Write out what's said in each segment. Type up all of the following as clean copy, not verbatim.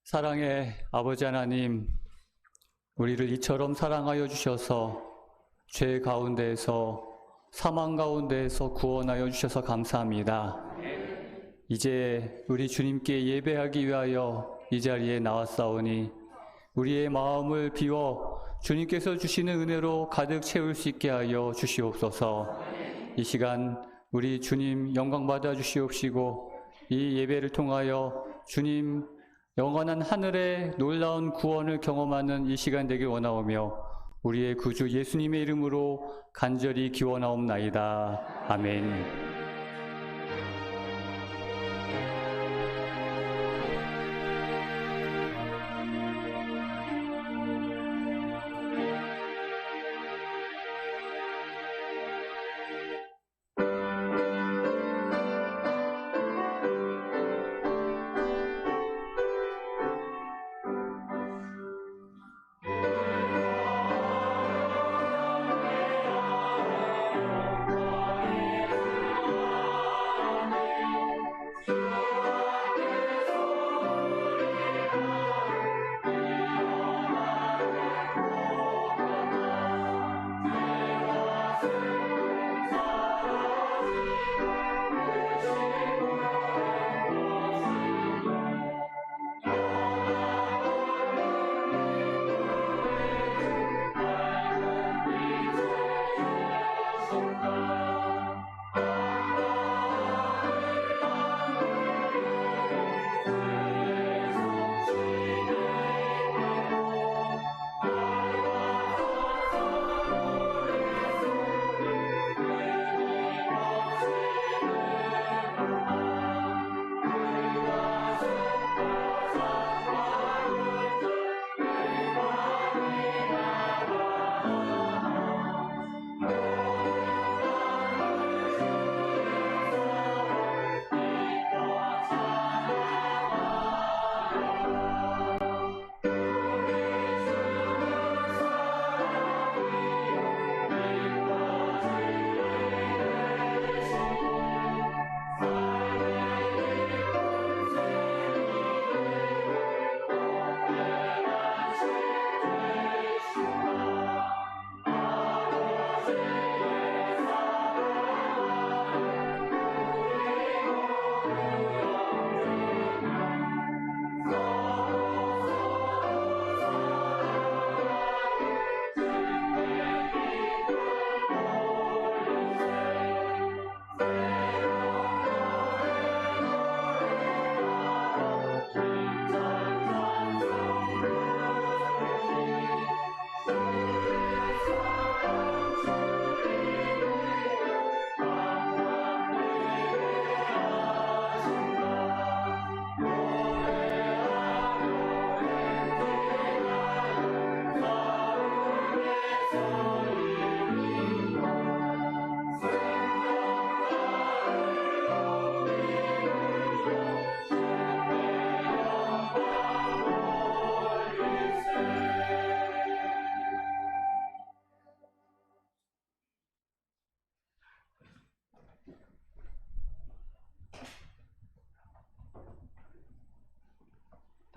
사랑의 아버지 하나님, 우리를 이처럼 사랑하여 주셔서 죄 가운데에서 사망 가운데에서 구원하여 주셔서 감사합니다. 이제 우리 주님께 예배하기 위하여 이 자리에 나왔사오니 우리의 마음을 비워 주님께서 주시는 은혜로 가득 채울 수 있게 하여 주시옵소서. 이 시간 우리 주님 영광 받아 주시옵시고 이 예배를 통하여 주님 영원한 하늘의 놀라운 구원을 경험하는 이 시간 되길 원하오며 우리의 구주 예수님의 이름으로 간절히 기원하옵나이다. 아멘.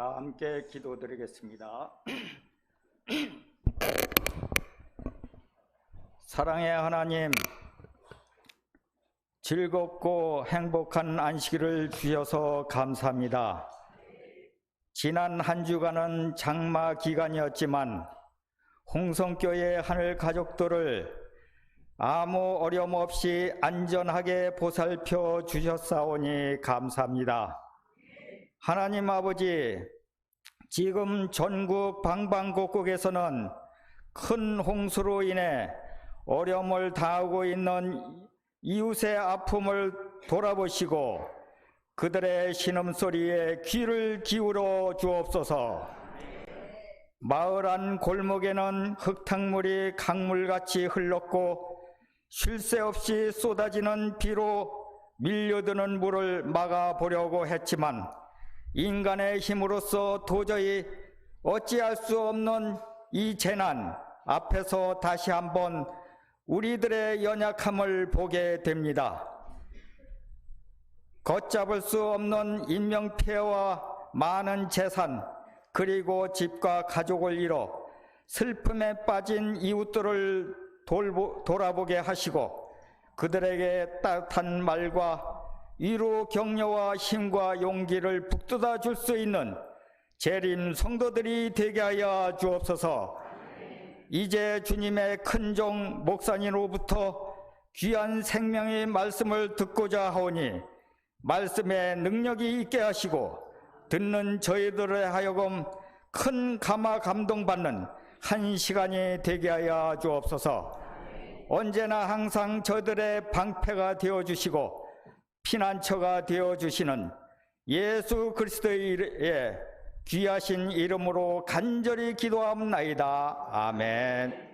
다 함께 기도드리겠습니다. 사랑의 하나님, 즐겁고 행복한 안식일을 주셔서 감사합니다. 지난 한 주간은 장마 기간이었지만 홍성교회 하늘 가족들을 아무 어려움 없이 안전하게 보살펴 주셨사오니 감사합니다. 하나님 아버지, 지금 전국 방방곡곡에서는 큰 홍수로 인해 어려움을 당하고 있는 이웃의 아픔을 돌아보시고 그들의 신음소리에 귀를 기울여 주옵소서. 마을 안 골목에는 흙탕물이 강물같이 흘렀고 쉴 새 없이 쏟아지는 비로 밀려드는 물을 막아보려고 했지만 인간의 힘으로서 도저히 어찌할 수 없는 이 재난 앞에서 다시 한번 우리들의 연약함을 보게 됩니다. 걷잡을 수 없는 인명피해와 많은 재산, 그리고 집과 가족을 잃어 슬픔에 빠진 이웃들을 돌아보게 하시고 그들에게 따뜻한 말과 위로 격려와 힘과 용기를 북돋아 줄 수 있는 재림 성도들이 되게 하여 주옵소서. 이제 주님의 큰종 목사님으로부터 귀한 생명의 말씀을 듣고자 하오니 말씀에 능력이 있게 하시고 듣는 저희들에 하여금 큰 감화 감동받는 한 시간이 되게 하여 주옵소서. 언제나 항상 저들의 방패가 되어주시고 피난처가 되어주시는 예수 그리스도의 귀하신 이름으로 간절히 기도합나이다. 아멘.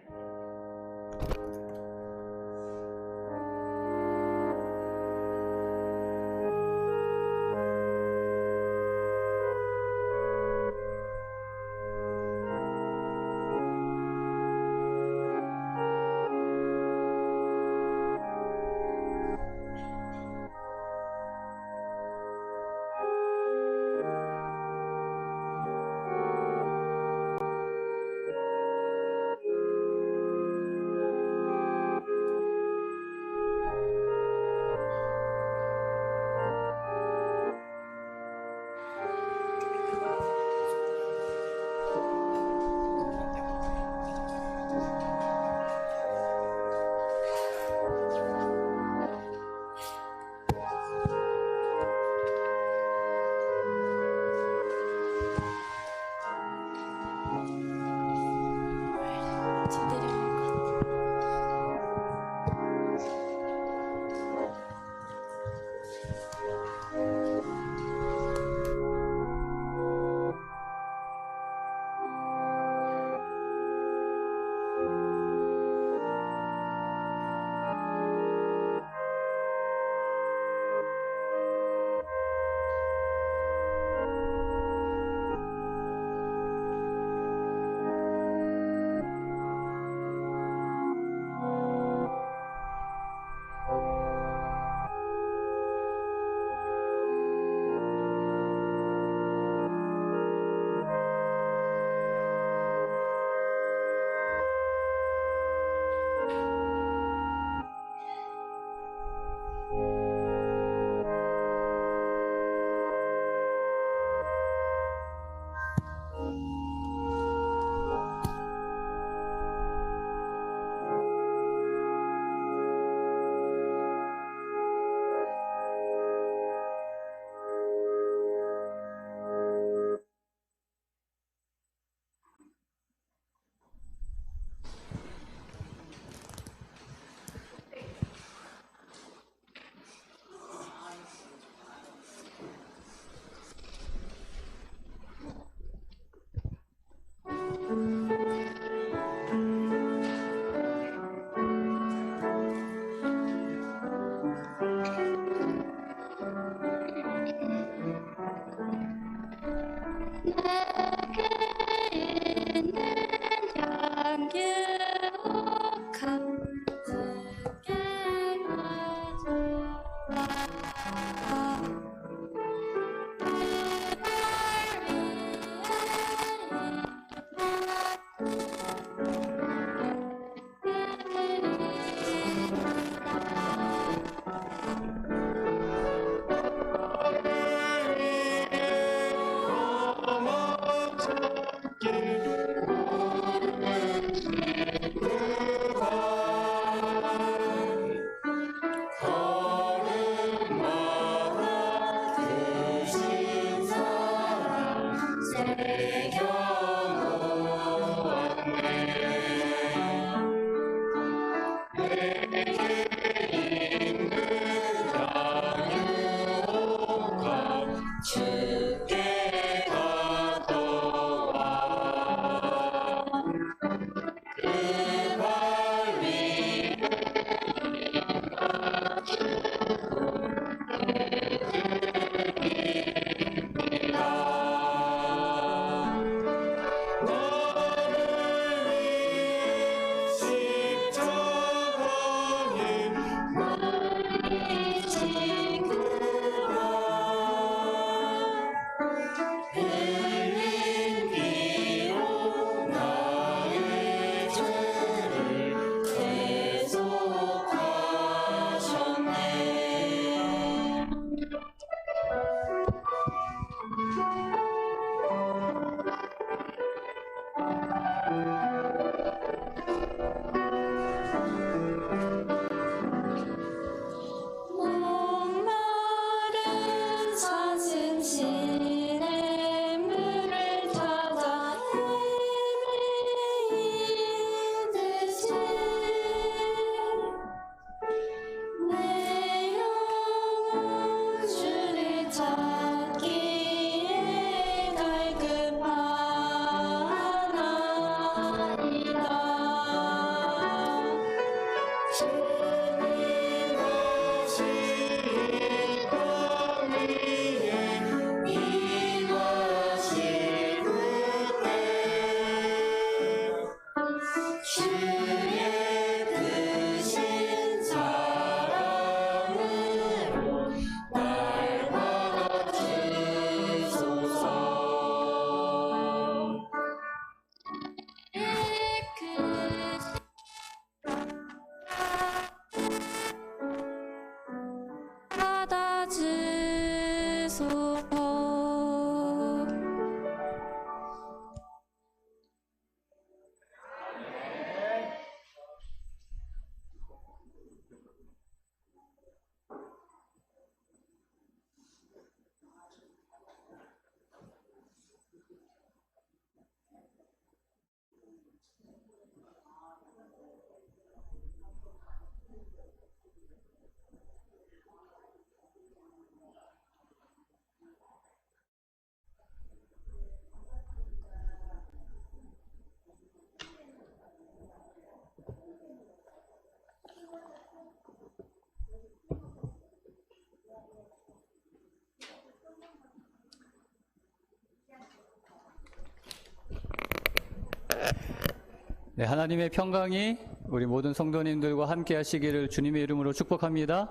네, 하나님의 평강이 우리 모든 성도님들과 함께 하시기를 주님의 이름으로 축복합니다.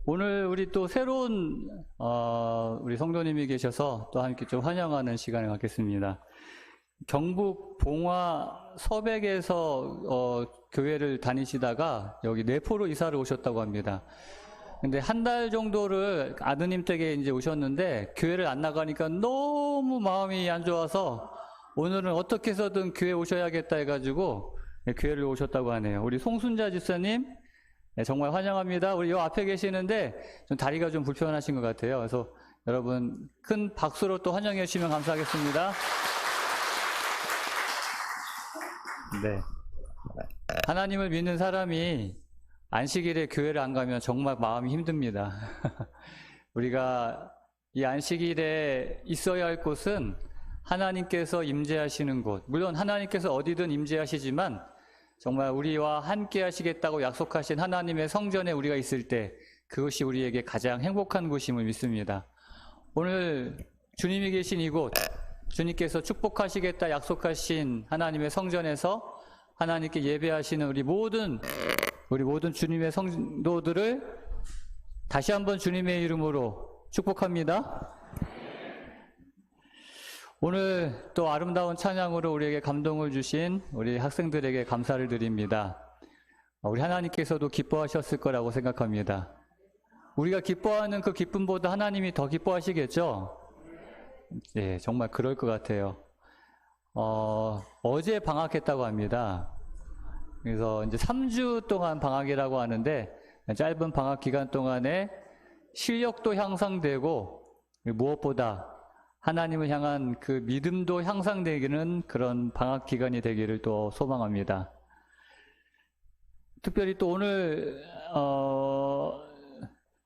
오늘 우리 또 새로운 우리 성도님이 계셔서 또 함께 좀 환영하는 시간을 갖겠습니다. 경북 봉화 서백에서 교회를 다니시다가 여기 내포로 이사를 오셨다고 합니다. 근데 한 달 정도를 아드님 댁에 이제 오셨는데 교회를 안 나가니까 너무 마음이 안 좋아서 오늘은 어떻게 해서든 교회 오셔야겠다 해가지고 교회를 오셨다고 하네요. 우리 송순자 집사님, 네, 정말 환영합니다. 우리 요 앞에 계시는데 좀 다리가 좀 불편하신 것 같아요. 그래서 여러분 큰 박수로 또 환영해 주시면 감사하겠습니다. 네. 하나님을 믿는 사람이 안식일에 교회를 안 가면 정말 마음이 힘듭니다. 우리가 이 안식일에 있어야 할 곳은 하나님께서 임재하시는 곳, 물론 하나님께서 어디든 임재하시지만 정말 우리와 함께 하시겠다고 약속하신 하나님의 성전에 우리가 있을 때 그것이 우리에게 가장 행복한 곳임을 믿습니다. 오늘 주님이 계신 이곳, 주님께서 축복하시겠다 약속하신 하나님의 성전에서 하나님께 예배하시는 우리 모든 주님의 성도들을 다시 한번 주님의 이름으로 축복합니다. 오늘 또 아름다운 찬양으로 우리에게 감동을 주신 우리 학생들에게 감사를 드립니다. 우리 하나님께서도 기뻐하셨을 거라고 생각합니다. 우리가 기뻐하는 그 기쁨보다 하나님이 더 기뻐하시겠죠? 네, 정말 그럴 것 같아요. 어제 방학했다고 합니다. 그래서 이제 3주 동안 방학이라고 하는데 짧은 방학 기간 동안에 실력도 향상되고 무엇보다 하나님을 향한 그 믿음도 향상되기는 그런 방학 기간이 되기를 또 소망합니다. 특별히 또 오늘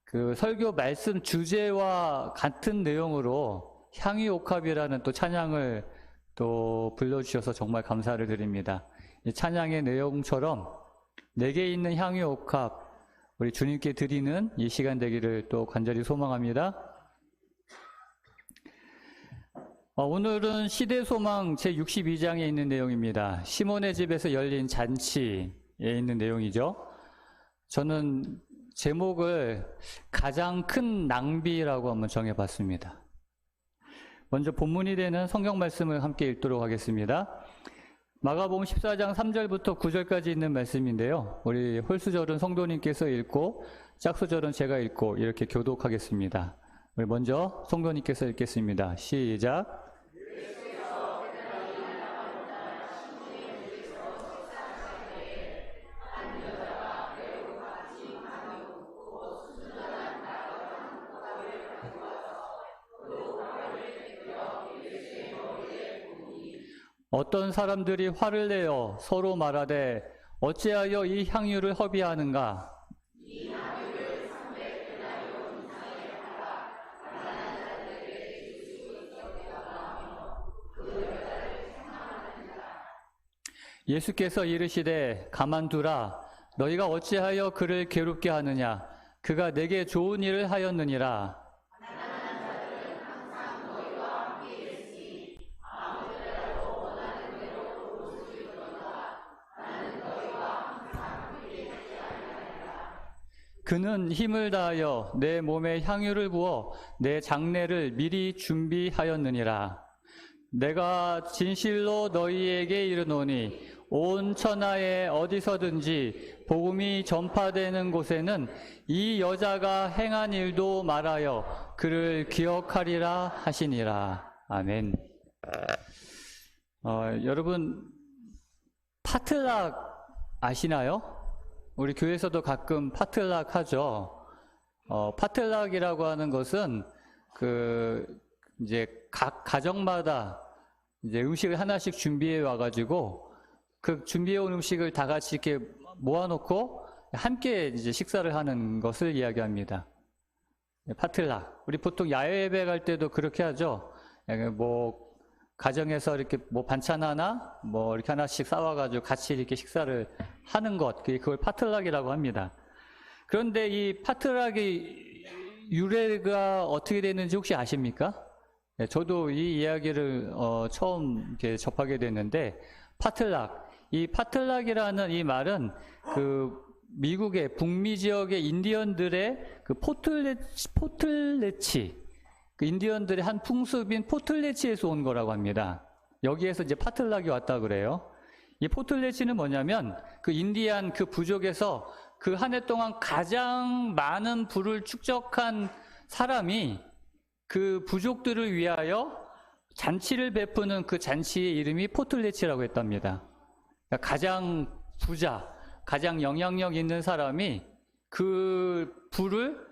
그 설교 말씀 주제와 같은 내용으로 향유옥합이라는 또 찬양을 또 불러주셔서 정말 감사를 드립니다. 이 찬양의 내용처럼 내게 있는 향유옥합 우리 주님께 드리는 이 시간 되기를 또 간절히 소망합니다. 오늘은 시대소망 제62장에 있는 내용입니다. 시몬의 집에서 열린 잔치에 있는 내용이죠. 저는 제목을 가장 큰 낭비라고 한번 정해봤습니다. 먼저 본문이 되는 성경 말씀을 함께 읽도록 하겠습니다. 마가복음 14장 3절부터 9절까지 있는 말씀인데요. 우리 홀수절은 성도님께서 읽고 짝수절은 제가 읽고 이렇게 교독하겠습니다. 우리 먼저 성도님께서 읽겠습니다. 시작. 어떤 사람들이 화를 내어 서로 말하되 어찌하여 이 향유를 허비하는가? 예수께서 이르시되 가만두라. 너희가 어찌하여 그를 괴롭게 하느냐? 그가 내게 좋은 일을 하였느니라. 그는 힘을 다하여 내 몸에 향유를 부어 내 장례를 미리 준비하였느니라. 내가 진실로 너희에게 이르노니 온 천하에 어디서든지 복음이 전파되는 곳에는 이 여자가 행한 일도 말하여 그를 기억하리라 하시니라. 아멘. 여러분 파틀락 아시나요? 우리 교회에서도 가끔 파틀락 하죠. 파틀락이라고 하는 것은 이제 각 가정마다 이제 음식을 하나씩 준비해 와가지고 그 준비해 온 음식을 다 같이 이렇게 모아놓고 함께 이제 식사를 하는 것을 이야기합니다. 파틀락. 우리 보통 야외 예배 갈 때도 그렇게 하죠. 뭐 가정에서 이렇게 뭐 반찬 하나 뭐 이렇게 하나씩 싸와가지고 같이 이렇게 식사를 하는 것, 그걸 파틀락이라고 합니다. 그런데 이 파틀락의 유래가 어떻게 되는지 혹시 아십니까? 네, 저도 이 이야기를 처음 이렇게 접하게 됐는데, 파틀락. 이 파틀락이라는 이 말은 그 미국의 북미 지역의 인디언들의 그 포틀레치, 그 인디언들의 한 풍습인 포틀레치에서 온 거라고 합니다. 여기에서 이제 파틀락이 왔다 그래요. 이 포틀레치는 뭐냐면 그 인디안 그 부족에서 그 한 해 동안 가장 많은 부를 축적한 사람이 그 부족들을 위하여 잔치를 베푸는 그 잔치의 이름이 포틀레치라고 했답니다. 그러니까 가장 부자, 가장 영향력 있는 사람이 그 부를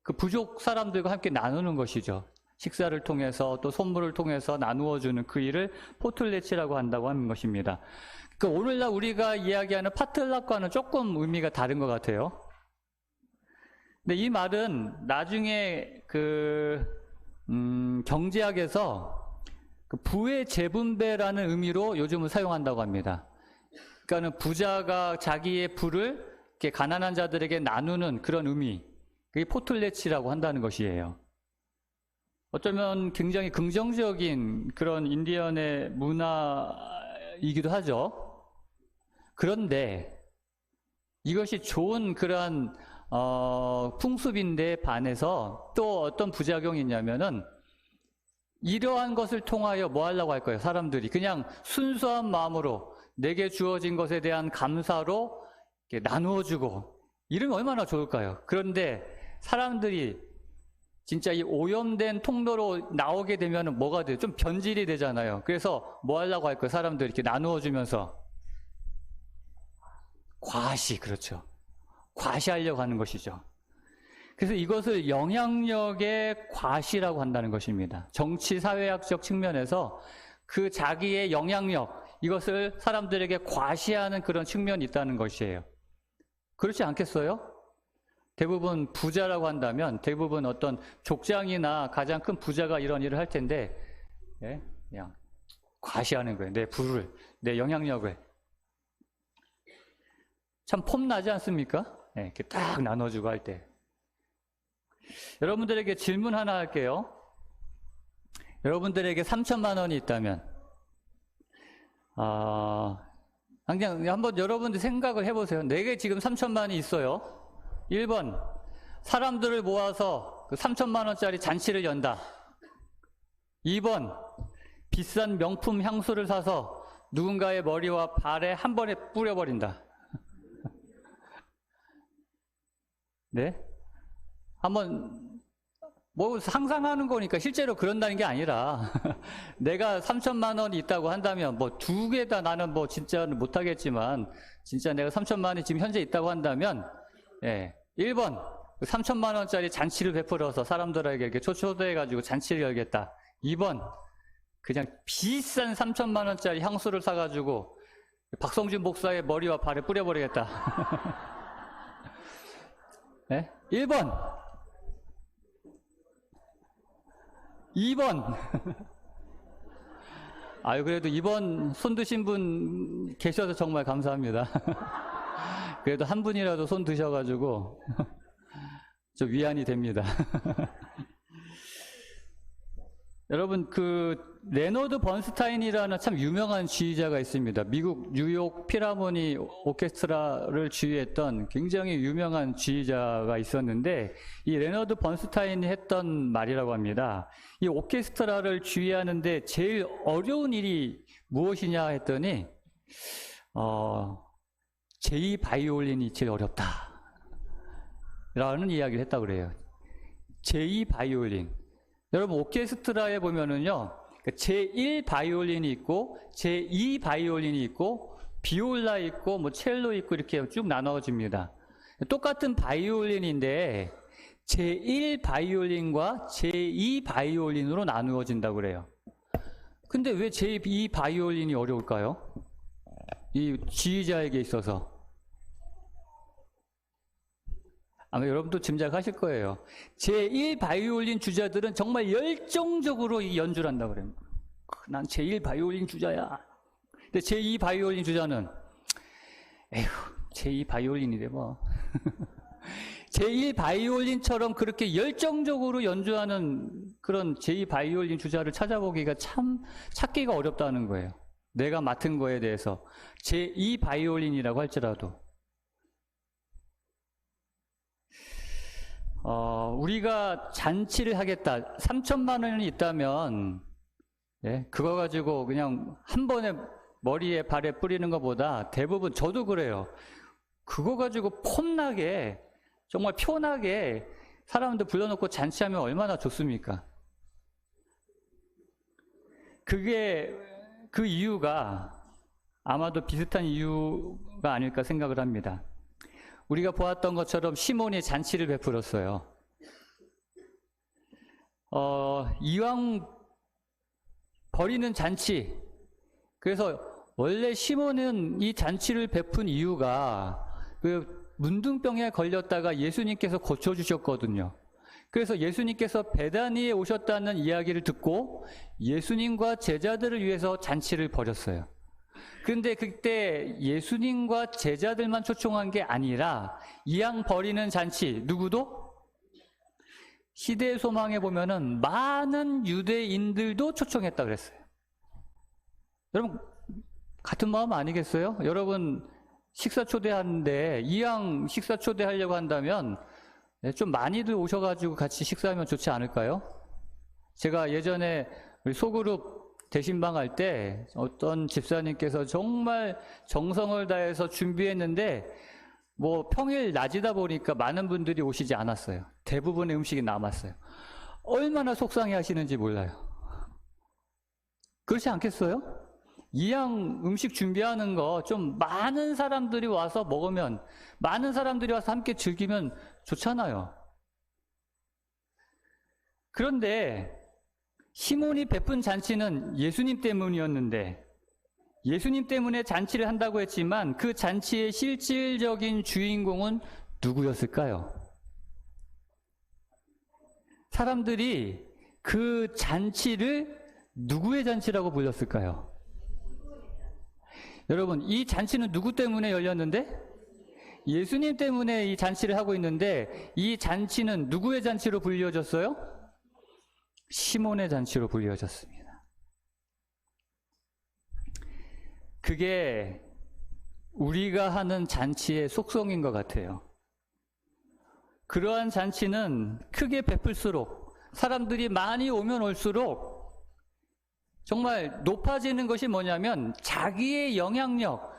그 부족 사람들과 함께 나누는 것이죠. 식사를 통해서 또 선물을 통해서 나누어주는 그 일을 포틀레치라고 한다고 하는 것입니다. 그러니까 오늘날 우리가 이야기하는 파틀락과는 조금 의미가 다른 것 같아요. 근데 이 말은 나중에 경제학에서 그 부의 재분배라는 의미로 요즘은 사용한다고 합니다. 그러니까는 부자가 자기의 부를 이렇게 가난한 자들에게 나누는 그런 의미, 그게 포틀레치라고 한다는 것이에요. 어쩌면 굉장히 긍정적인 그런 인디언의 문화이기도 하죠. 그런데 이것이 좋은 그러한 풍습인데 반해서 또 어떤 부작용이 있냐면은 이러한 것을 통하여 뭐 하려고 할 거예요? 사람들이 그냥 순수한 마음으로 내게 주어진 것에 대한 감사로 이렇게 나누어주고 이러면 얼마나 좋을까요? 그런데 사람들이 진짜 이 오염된 통로로 나오게 되면 뭐가 돼요? 좀 변질이 되잖아요. 그래서 뭐 하려고 할 거예요? 사람들이 이렇게 나누어주면서 과시, 그렇죠. 과시하려고 하는 것이죠. 그래서 이것을 영향력의 과시라고 한다는 것입니다. 정치 사회학적 측면에서 그 자기의 영향력, 이것을 사람들에게 과시하는 그런 측면이 있다는 것이에요. 그렇지 않겠어요? 대부분 부자라고 한다면 대부분 어떤 족장이나 가장 큰 부자가 이런 일을 할 텐데, 예? 그냥 과시하는 거예요. 내 부를, 내 영향력을. 참 폼나지 않습니까? 예, 이렇게 딱 나눠주고 할 때. 여러분들에게 질문 하나 할게요. 여러분들에게 3천만 원이 있다면, 그냥 한번 여러분들 생각을 해보세요. 내게 지금 3천만 원이 있어요. 1번, 사람들을 모아서 그 3천만 원짜리 잔치를 연다. 2번, 비싼 명품 향수를 사서 누군가의 머리와 발에 한 번에 뿌려버린다. 네? 한번 뭐 상상하는 거니까 실제로 그런다는 게 아니라 내가 3천만 원이 있다고 한다면 뭐 두 개 다 나는 뭐 진짜는 못하겠지만 진짜 내가 3천만 원이 지금 현재 있다고 한다면 1번 3천만 원짜리 잔치를 베풀어서 사람들에게 이렇게 초대해가지고 잔치를 열겠다. 2번 그냥 비싼 3천만 원짜리 향수를 사가지고 박성준 목사의 머리와 발에 뿌려버리겠다. 네? 1번 2번 아유 그래도 2번 손 드신 분 계셔서 정말 감사합니다. 그래도 한 분이라도 손 드셔가지고 좀 위안이 됩니다. 여러분 그 레너드 번스타인이라는 참 유명한 지휘자가 있습니다. 미국 뉴욕 필하모니 오케스트라를 지휘했던 굉장히 유명한 지휘자가 있었는데 이 레너드 번스타인이 했던 말이라고 합니다. 이 오케스트라를 지휘하는데 제일 어려운 일이 무엇이냐 했더니 제2 바이올린이 제일 어렵다 라는 이야기를 했다고 그래요. 제2 바이올린. 여러분 오케스트라에 보면은요 제1 바이올린이 있고 제2 바이올린이 있고 비올라 있고 뭐 첼로 있고 이렇게 쭉 나눠집니다. 똑같은 바이올린인데 제1 바이올린과 제2 바이올린으로 나누어진다고 그래요. 근데 왜 제2 바이올린이 어려울까요? 이 지휘자에게 있어서. 아마 여러분도 짐작하실 거예요. 제1 바이올린 주자들은 정말 열정적으로 이 연주를 한다고 그래요. 난 제1 바이올린 주자야. 근데 제2 바이올린 주자는 에휴, 제2 바이올린이래 뭐. 제1 바이올린처럼 그렇게 열정적으로 연주하는 그런 제2 바이올린 주자를 찾아보기가 참 찾기가 어렵다는 거예요. 내가 맡은 거에 대해서 제2 바이올린이라고 할지라도 우리가 잔치를 하겠다. 3천만 원이 있다면 그거 가지고 그냥 한 번에 머리에 발에 뿌리는 것보다 대부분 저도 그래요. 그거 가지고 폼나게 정말 편하게 사람들 불러놓고 잔치하면 얼마나 좋습니까? 그게 그 이유가 아마도 비슷한 이유가 아닐까 생각을 합니다. 우리가 보았던 것처럼 시몬이 잔치를 베풀었어요. 이왕 벌이는 잔치. 그래서 원래 시몬은 이 잔치를 베푼 이유가 그 문둥병에 걸렸다가 예수님께서 고쳐주셨거든요. 그래서 예수님께서 베다니에 오셨다는 이야기를 듣고 예수님과 제자들을 위해서 잔치를 벌였어요. 근데 그때 예수님과 제자들만 초청한 게 아니라 이왕 벌이는 잔치, 누구도? 시대의 소망에 보면은 많은 유대인들도 초청했다 그랬어요. 여러분, 같은 마음 아니겠어요? 여러분, 식사 초대하는데 이왕 식사 초대하려고 한다면 좀 많이들 오셔가지고 같이 식사하면 좋지 않을까요? 제가 예전에 우리 소그룹 대신방 할 때 어떤 집사님께서 정말 정성을 다해서 준비했는데 뭐 평일 낮이다 보니까 많은 분들이 오시지 않았어요. 대부분의 음식이 남았어요. 얼마나 속상해 하시는지 몰라요. 그렇지 않겠어요? 이왕 음식 준비하는 거 좀 많은 사람들이 와서 먹으면, 많은 사람들이 와서 함께 즐기면 좋잖아요. 그런데 시몬이 베푼 잔치는 예수님 때문이었는데, 예수님 때문에 잔치를 한다고 했지만 그 잔치의 실질적인 주인공은 누구였을까요? 사람들이 그 잔치를 누구의 잔치라고 불렀을까요? 여러분, 이 잔치는 누구 때문에 열렸는데? 예수님 때문에 이 잔치를 하고 있는데 이 잔치는 누구의 잔치로 불려졌어요? 시몬의 잔치로 불려졌습니다. 그게 우리가 하는 잔치의 속성인 것 같아요. 그러한 잔치는 크게 베풀수록, 사람들이 많이 오면 올수록 정말 높아지는 것이 뭐냐면 자기의 영향력,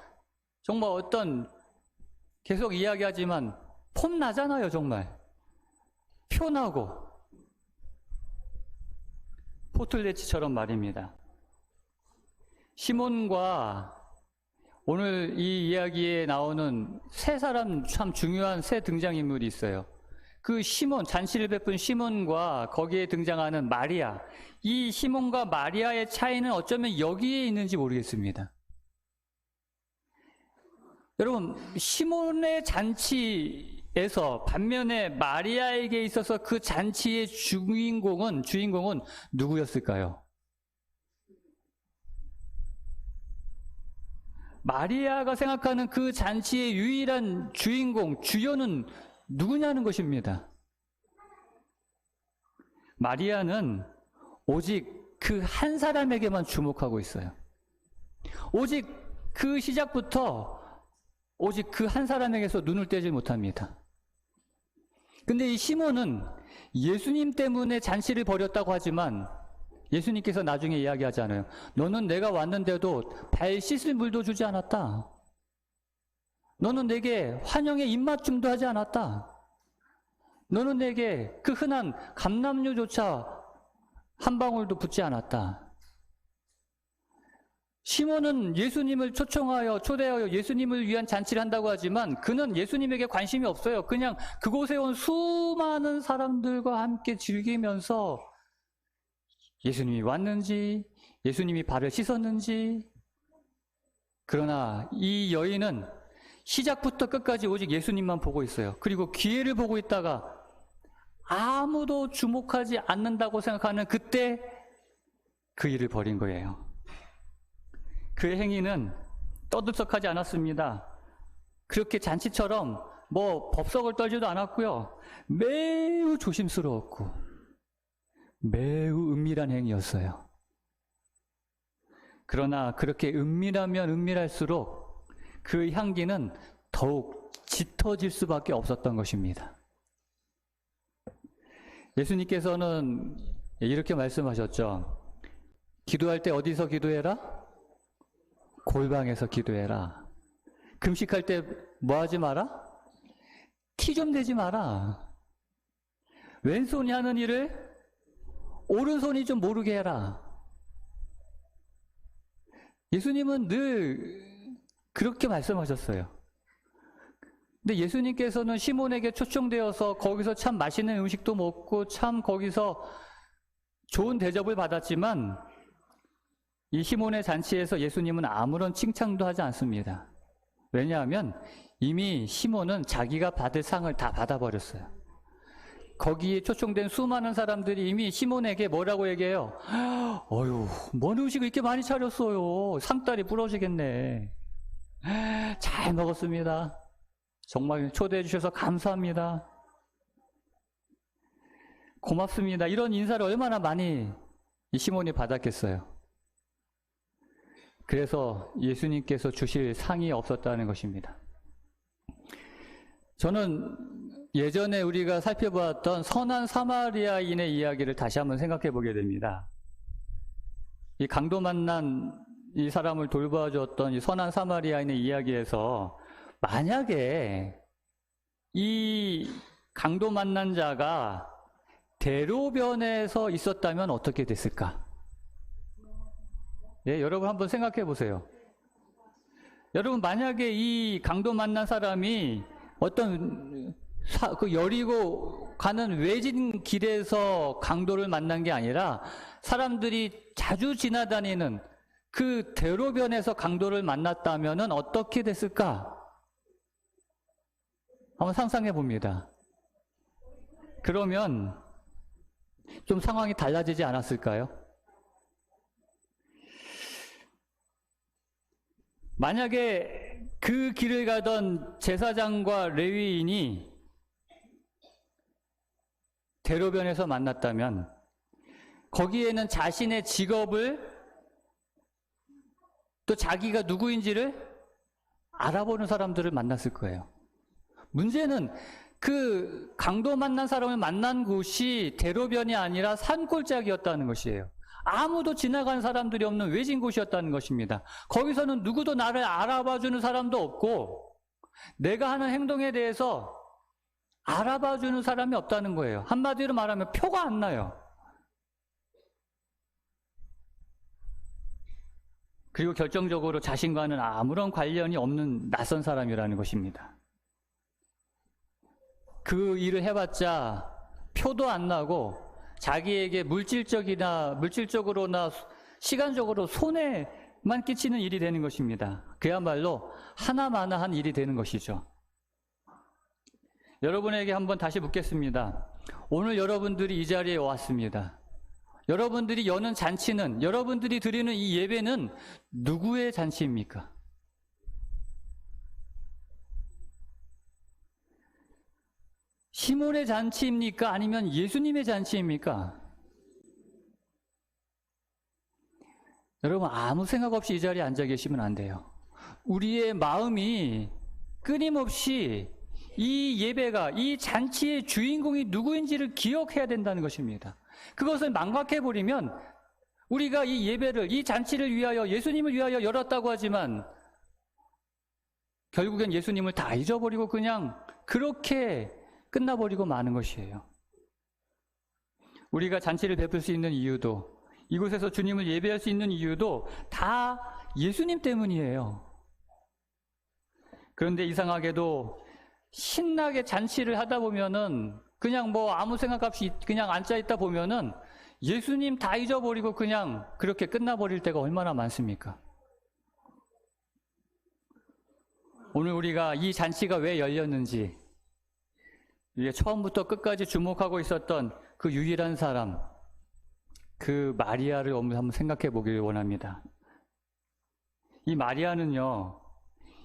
정말 어떤, 계속 이야기하지만 폼 나잖아요. 정말 표나고 포틀레치처럼 말입니다. 시몬과 오늘 이 이야기에 나오는 세 사람, 참 중요한 세 등장인물이 있어요. 그 시몬, 잔치를 베푼 시몬과 거기에 등장하는 마리아, 이 시몬과 마리아의 차이는 어쩌면 여기에 있는지 모르겠습니다. 여러분, 시몬의 잔치에서 반면에 마리아에게 있어서 그 잔치의 주인공은 누구였을까요? 마리아가 생각하는 그 잔치의 유일한 주인공, 주연은 누구냐는 것입니다. 마리아는 오직 그 한 사람에게만 주목하고 있어요. 오직 그 시작부터 오직 그 한 사람에게서 눈을 떼지 못합니다. 근데 이 시몬은 예수님 때문에 잔치를 벌였다고 하지만 예수님께서 나중에 이야기하잖아요. 너는 내가 왔는데도 발 씻을 물도 주지 않았다. 너는 내게 환영의 입맞춤도 하지 않았다. 너는 내게 그 흔한 감람류조차 한 방울도 붓지 않았다. 시몬은 예수님을 초대하여 예수님을 위한 잔치를 한다고 하지만 그는 예수님에게 관심이 없어요. 그냥 그곳에 온 수많은 사람들과 함께 즐기면서 예수님이 왔는지, 예수님이 발을 씻었는지. 그러나 이 여인은 시작부터 끝까지 오직 예수님만 보고 있어요. 그리고 기회를 보고 있다가 아무도 주목하지 않는다고 생각하는 그때 그 일을 벌인 거예요. 그의 행위는 떠들썩하지 않았습니다. 그렇게 잔치처럼 뭐 법석을 떨지도 않았고요. 매우 조심스러웠고 매우 은밀한 행위였어요. 그러나 그렇게 은밀하면 은밀할수록 그 향기는 더욱 짙어질 수밖에 없었던 것입니다. 예수님께서는 이렇게 말씀하셨죠. 기도할 때 어디서 기도해라? 골방에서 기도해라. 금식할 때 뭐 하지 마라? 티 좀 내지 마라. 왼손이 하는 일을 오른손이 좀 모르게 해라. 예수님은 늘 그렇게 말씀하셨어요. 근데 예수님께서는 시몬에게 초청되어서 거기서 참 맛있는 음식도 먹고 참 거기서 좋은 대접을 받았지만 이 시몬의 잔치에서 예수님은 아무런 칭찬도 하지 않습니다. 왜냐하면 이미 시몬은 자기가 받을 상을 다 받아버렸어요. 거기에 초청된 수많은 사람들이 이미 시몬에게 뭐라고 얘기해요? 어휴, 뭔 음식을 이렇게 많이 차렸어요. 상다리 부러지겠네. 잘 먹었습니다. 정말 초대해 주셔서 감사합니다. 고맙습니다. 이런 인사를 얼마나 많이 이 시몬이 받았겠어요. 그래서 예수님께서 주실 상이 없었다는 것입니다. 저는 예전에 우리가 살펴보았던 선한 사마리아인의 이야기를 다시 한번 생각해 보게 됩니다. 이 강도 만난 이 사람을 돌봐주었던 이 선한 사마리아인의 이야기에서 만약에 이 강도 만난 자가 대로변에서 있었다면 어떻게 됐을까? 예, 여러분 한번 생각해 보세요. 여러분 만약에 이 강도 만난 사람이 어떤 그 여리고 가는 외진 길에서 강도를 만난 게 아니라 사람들이 자주 지나다니는 그 대로변에서 강도를 만났다면 어떻게 됐을까? 한번 상상해 봅니다. 그러면 좀 상황이 달라지지 않았을까요? 만약에 그 길을 가던 제사장과 레위인이 대로변에서 만났다면 거기에는 자신의 직업을 또 자기가 누구인지를 알아보는 사람들을 만났을 거예요. 문제는 그 강도 만난 사람을 만난 곳이 대로변이 아니라 산골짜기였다는 것이에요. 아무도 지나간 사람들이 없는 외진 곳이었다는 것입니다. 거기서는 누구도 나를 알아봐주는 사람도 없고 내가 하는 행동에 대해서 알아봐주는 사람이 없다는 거예요. 한마디로 말하면 표가 안 나요. 그리고 결정적으로 자신과는 아무런 관련이 없는 낯선 사람이라는 것입니다. 그 일을 해봤자 표도 안 나고 자기에게 물질적으로나 시간적으로 손해만 끼치는 일이 되는 것입니다. 그야말로 하나마나한 일이 되는 것이죠. 여러분에게 한번 다시 묻겠습니다. 오늘 여러분들이 이 자리에 왔습니다. 여러분들이 여는 잔치는, 여러분들이 드리는 이 예배는 누구의 잔치입니까? 시몬의 잔치입니까? 아니면 예수님의 잔치입니까? 여러분 아무 생각 없이 이 자리에 앉아 계시면 안 돼요. 우리의 마음이 끊임없이 이 예배가, 이 잔치의 주인공이 누구인지를 기억해야 된다는 것입니다. 그것을 망각해버리면 우리가 이 예배를, 이 잔치를 위하여, 예수님을 위하여 열었다고 하지만 결국엔 예수님을 다 잊어버리고 그냥 그렇게 끝나버리고 마는 것이에요. 우리가 잔치를 베풀 수 있는 이유도, 이곳에서 주님을 예배할 수 있는 이유도 다 예수님 때문이에요. 그런데 이상하게도 신나게 잔치를 하다 보면은 그냥 뭐 아무 생각 없이 그냥 앉아있다 보면은 예수님 다 잊어버리고 그냥 그렇게 끝나버릴 때가 얼마나 많습니까? 오늘 우리가 이 잔치가 왜 열렸는지, 이게 처음부터 끝까지 주목하고 있었던 그 유일한 사람, 그 마리아를 한번 생각해 보길 원합니다. 이 마리아는요,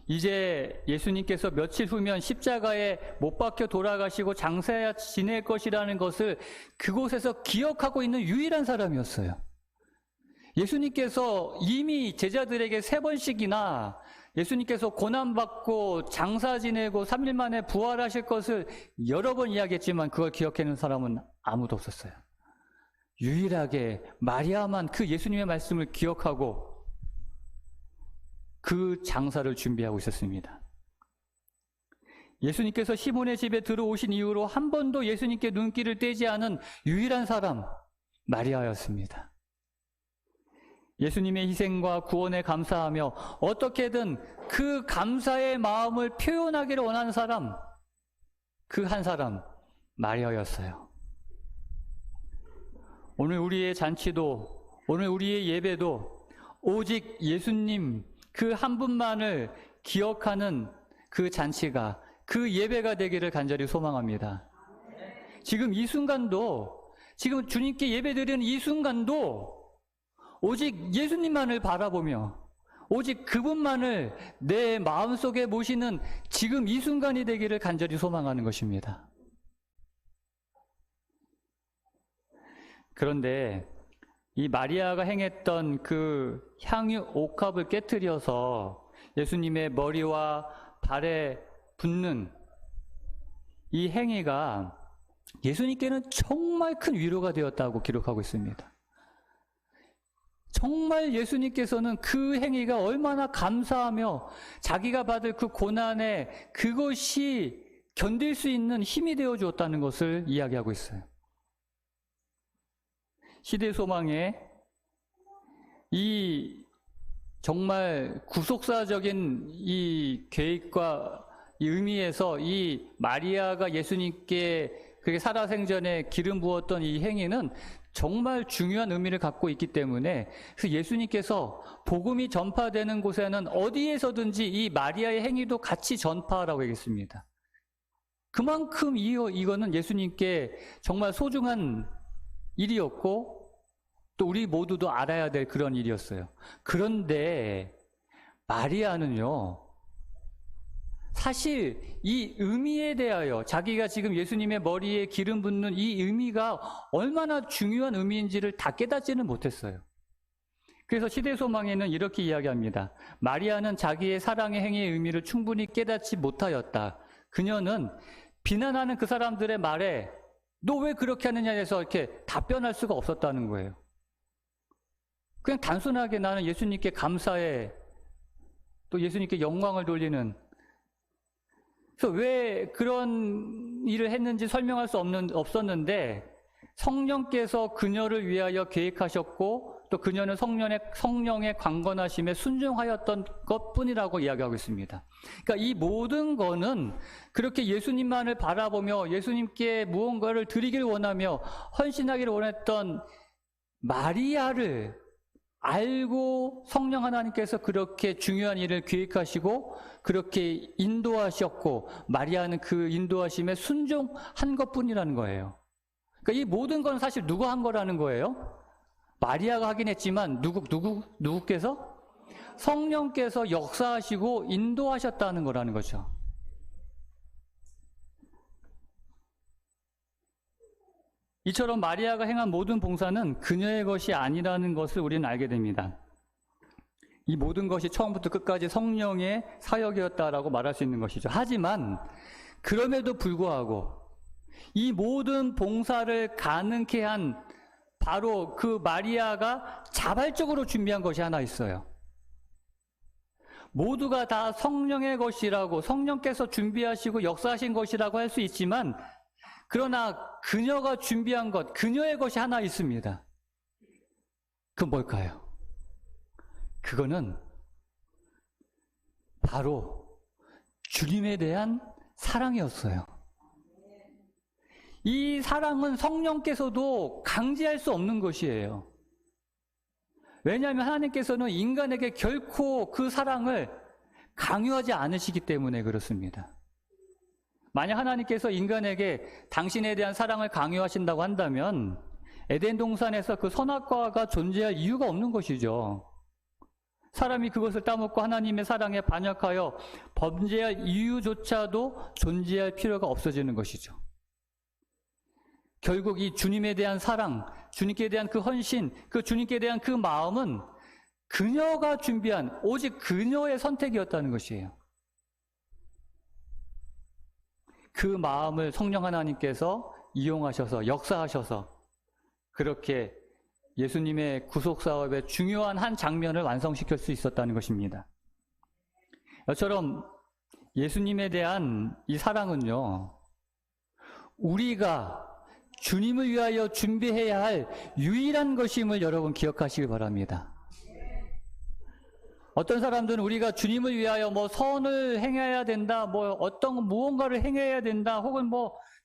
이제 예수님께서 며칠 후면 십자가에 못 박혀 돌아가시고 장사 지낼 것이라는 것을 그곳에서 기억하고 있는 유일한 사람이었어요. 예수님께서 이미 제자들에게 3번씩이나 예수님께서 고난받고 장사 지내고 3일 만에 부활하실 것을 여러 번 이야기했지만 그걸 기억하는 사람은 아무도 없었어요. 유일하게 마리아만 그 예수님의 말씀을 기억하고 그 장사를 준비하고 있었습니다. 예수님께서 시몬의 집에 들어오신 이후로 한 번도 예수님께 눈길을 떼지 않은 유일한 사람, 마리아였습니다. 예수님의 희생과 구원에 감사하며 어떻게든 그 감사의 마음을 표현하기를 원하는 사람, 그 한 사람, 마리아였어요. 오늘 우리의 잔치도, 오늘 우리의 예배도 오직 예수님 그 한 분만을 기억하는 그 잔치가, 그 예배가 되기를 간절히 소망합니다. 지금 이 순간도, 지금 주님께 예배드리는 이 순간도 오직 예수님만을 바라보며 오직 그분만을 내 마음속에 모시는 지금 이 순간이 되기를 간절히 소망하는 것입니다. 그런데 이 마리아가 행했던 그 향유 옥합을 깨트려서 예수님의 머리와 발에 붓는 이 행위가 예수님께는 정말 큰 위로가 되었다고 기록하고 있습니다. 정말 예수님께서는 그 행위가 얼마나 감사하며 자기가 받을 그 고난에 그것이 견딜 수 있는 힘이 되어 주었다는 것을 이야기하고 있어요. 시대 소망의 이 정말 구속사적인 이 계획과 이 의미에서 이 마리아가 예수님께 그게 살아생전에 기름 부었던 이 행위는 정말 중요한 의미를 갖고 있기 때문에 그래서 예수님께서 복음이 전파되는 곳에는 어디에서든지 이 마리아의 행위도 같이 전파하라고 얘기했습니다. 그만큼 이거는 예수님께 정말 소중한 일이었고 또 우리 모두도 알아야 될 그런 일이었어요. 그런데 마리아는요, 사실 이 의미에 대하여 자기가 지금 예수님의 머리에 기름 붓는 이 의미가 얼마나 중요한 의미인지를 다 깨닫지는 못했어요. 그래서 시대소망에는 이렇게 이야기합니다. 마리아는 자기의 사랑의 행위의 의미를 충분히 깨닫지 못하였다. 그녀는 비난하는 그 사람들의 말에 너 왜 그렇게 하느냐 해서 이렇게 답변할 수가 없었다는 거예요. 그냥 단순하게 나는 예수님께 감사해, 또 예수님께 영광을 돌리는, 그래서 왜 그런 일을 했는지 설명할 수 없었는데 성령께서 그녀를 위하여 계획하셨고 또 그녀는 성령의 강건하심에 순종하였던 것뿐이라고 이야기하고 있습니다. 그러니까 이 모든 거는 그렇게 예수님만을 바라보며 예수님께 무언가를 드리길 원하며 헌신하기를 원했던 마리아를 알고 성령 하나님께서 그렇게 중요한 일을 계획하시고 그렇게 인도하셨고 마리아는 그 인도하심에 순종한 것뿐이라는 거예요. 그러니까 이 모든 건 사실 누가 한 거라는 거예요? 마리아가 하긴 했지만 누구께서? 성령께서 역사하시고 인도하셨다는 거라는 거죠. 이처럼 마리아가 행한 모든 봉사는 그녀의 것이 아니라는 것을 우리는 알게 됩니다. 이 모든 것이 처음부터 끝까지 성령의 사역이었다라고 말할 수 있는 것이죠. 하지만 그럼에도 불구하고 이 모든 봉사를 가능케 한 바로 그 마리아가 자발적으로 준비한 것이 하나 있어요. 모두가 다 성령의 것이라고, 성령께서 준비하시고 역사하신 것이라고 할 수 있지만 그러나 그녀가 준비한 것, 그녀의 것이 하나 있습니다. 그건 뭘까요? 그거는 바로 주님에 대한 사랑이었어요. 이 사랑은 성령께서도 강제할 수 없는 것이에요. 왜냐하면 하나님께서는 인간에게 결코 그 사랑을 강요하지 않으시기 때문에 그렇습니다. 만약 하나님께서 인간에게 당신에 대한 사랑을 강요하신다고 한다면 에덴 동산에서 그 선악과가 존재할 이유가 없는 것이죠. 사람이 그것을 따먹고 하나님의 사랑에 반역하여 범죄할 이유조차도 존재할 필요가 없어지는 것이죠. 결국 이 주님에 대한 사랑, 주님께 대한 그 헌신, 그 주님께 대한 그 마음은 그녀가 준비한 오직 그녀의 선택이었다는 것이에요. 그 마음을 성령 하나님께서 이용하셔서 역사하셔서 그렇게 예수님의 구속사업의 중요한 한 장면을 완성시킬 수 있었다는 것입니다. 이처럼 예수님에 대한 이 사랑은요, 우리가 주님을 위하여 준비해야 할 유일한 것임을 여러분 기억하시기 바랍니다. 어떤 사람들은 우리가 주님을 위하여 선을 행해야 된다, 무언가를 행해야 된다, 혹은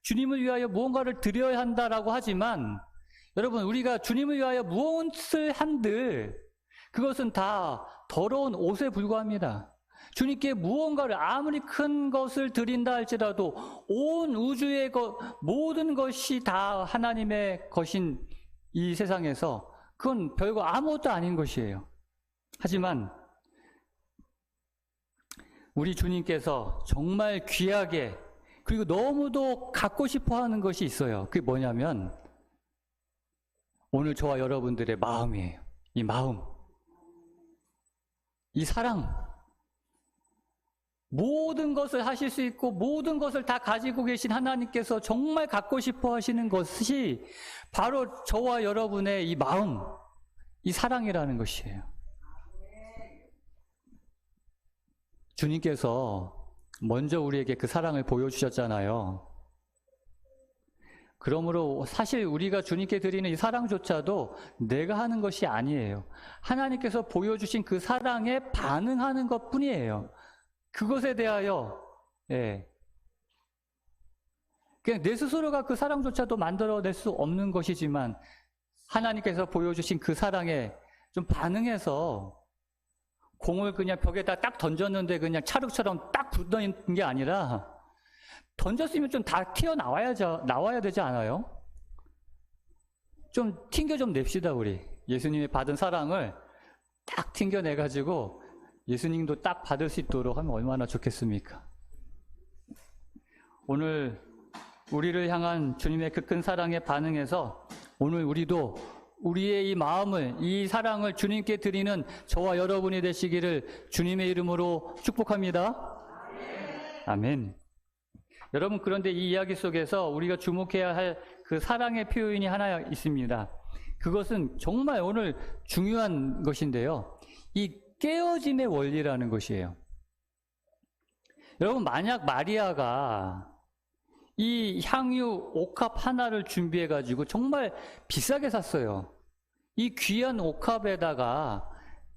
주님을 위하여 무언가를 드려야 한다라고 하지만, 여러분, 우리가 주님을 위하여 무엇을 한들 그것은 다 더러운 옷에 불과합니다. 주님께 무언가를 아무리 큰 것을 드린다 할지라도 온 우주의 모든 것이 다 하나님의 것인 이 세상에서 그건 별거 아무것도 아닌 것이에요. 하지만 우리 주님께서 정말 귀하게 그리고 너무도 갖고 싶어 하는 것이 있어요. 그게 뭐냐면 오늘 저와 여러분들의 마음이에요. 이 마음, 이 사랑, 모든 것을 하실 수 있고 모든 것을 다 가지고 계신 하나님께서 정말 갖고 싶어 하시는 것이 바로 저와 여러분의 이 마음, 이 사랑이라는 것이에요. 주님께서 먼저 우리에게 그 사랑을 보여주셨잖아요. 그러므로 사실 우리가 주님께 드리는 이 사랑조차도 내가 하는 것이 아니에요. 하나님께서 보여주신 그 사랑에 반응하는 것 뿐이에요. 그것에 대하여 그냥 내 스스로가 그 사랑조차도 만들어낼 수 없는 것이지만 하나님께서 보여주신 그 사랑에 좀 반응해서 공을 그냥 벽에다 딱 던졌는데 그냥 찰흙처럼 딱 굳어있는 게 아니라 던졌으면 좀 다 나와야 되지 않아요? 좀 튕겨 좀 냅시다, 우리. 예수님이 받은 사랑을 딱 튕겨내가지고 예수님도 딱 받을 수 있도록 하면 얼마나 좋겠습니까? 오늘 우리를 향한 주님의 그 큰 사랑에 반응해서 오늘 우리도 우리의 이 마음을, 이 사랑을 주님께 드리는 저와 여러분이 되시기를 주님의 이름으로 축복합니다. 아멘. 여러분, 그런데 이 이야기 속에서 우리가 주목해야 할 그 사랑의 표현이 하나 있습니다. 그것은 정말 오늘 중요한 것인데요. 이 깨어짐의 원리라는 것이에요. 여러분, 만약 마리아가 이 향유 옥합 하나를 준비해가지고 정말 비싸게 샀어요. 이 귀한 옥합에다가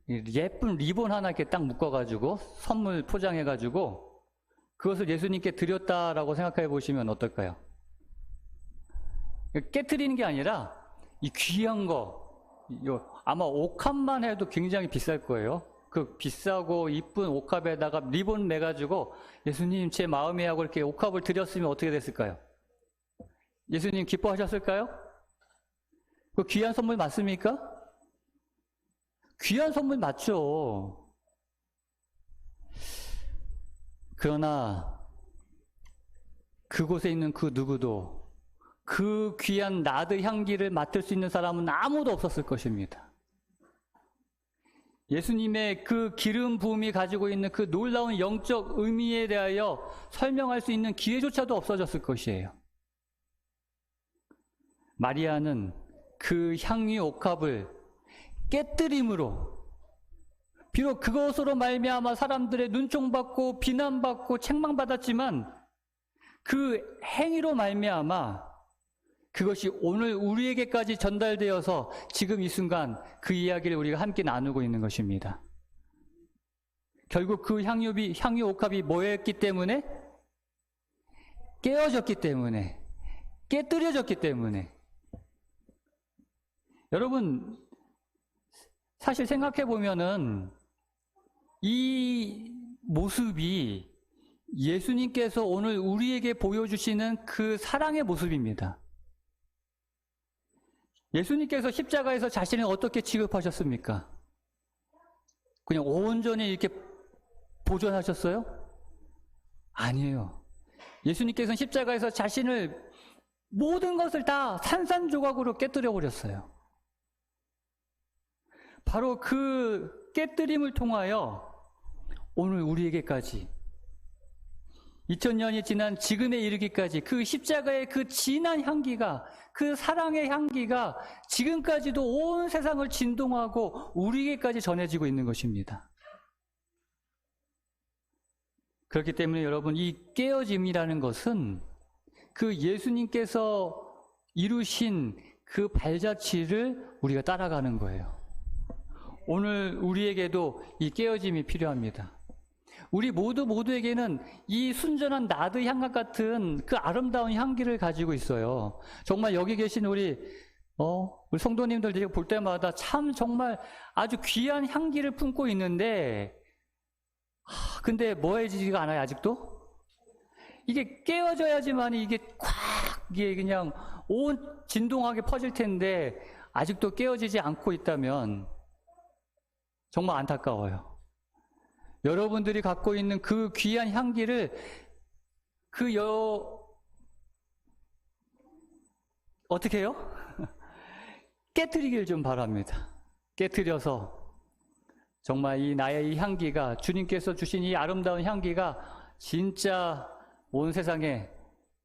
예쁜 리본 하나 이렇게 딱 묶어가지고 선물 포장해가지고 그것을 예수님께 드렸다라고 생각해 보시면 어떨까요? 깨트리는 게 아니라 이 귀한 거, 아마 옥합만 해도 굉장히 비쌀 거예요. 그 비싸고 이쁜 옥합에다가 리본 매가지고 예수님 제 마음에 하고 이렇게 옥합을 드렸으면 어떻게 됐을까요? 예수님 기뻐하셨을까요? 그 귀한 선물 맞습니까? 귀한 선물 맞죠. 그러나 그곳에 있는 그 누구도 그 귀한 나드 향기를 맡을 수 있는 사람은 아무도 없었을 것입니다. 예수님의 그 기름 부음이 가지고 있는 그 놀라운 영적 의미에 대하여 설명할 수 있는 기회조차도 없어졌을 것이에요. 마리아는 그 향유 옥합을 깨뜨림으로, 비록 그것으로 말미암아 사람들의 눈총받고 비난받고 책망받았지만 그 행위로 말미암아 그것이 오늘 우리에게까지 전달되어서 지금 이 순간 그 이야기를 우리가 함께 나누고 있는 것입니다. 결국 그 향유 옥합이 뭐였기 때문에? 깨어졌기 때문에, 깨뜨려졌기 때문에. 여러분, 사실 생각해 보면은 이 모습이 예수님께서 오늘 우리에게 보여주시는 그 사랑의 모습입니다. 예수님께서 십자가에서 자신을 어떻게 취급하셨습니까? 그냥 온전히 이렇게 보존하셨어요? 아니에요. 예수님께서는 십자가에서 자신을 모든 것을 다 산산조각으로 깨뜨려 버렸어요. 바로 그 깨뜨림을 통하여 오늘 우리에게까지 2000년이 지난 지금에 이르기까지 그 십자가의 그 진한 향기가, 그 사랑의 향기가 지금까지도 온 세상을 진동하고 우리에게까지 전해지고 있는 것입니다. 그렇기 때문에 여러분, 이 깨어짐이라는 것은 그 예수님께서 이루신 그 발자취를 우리가 따라가는 거예요. 오늘 우리에게도 이 깨어짐이 필요합니다. 우리 모두에게는 이 순전한 나드 향각 같은 그 아름다운 향기를 가지고 있어요. 정말 여기 계신 우리 성도님들 제가 볼 때마다 참 정말 아주 귀한 향기를 품고 있는데, 근데 뭐해지지가 않아요, 아직도? 이게 깨어져야지만 이게 이게 그냥 온 진동하게 퍼질 텐데, 아직도 깨어지지 않고 있다면 정말 안타까워요. 여러분들이 갖고 있는 그 귀한 향기를 어떻게 해요? 깨트리길 좀 바랍니다. 깨트려서 정말 나의 이 향기가, 주님께서 주신 이 아름다운 향기가 진짜 온 세상에,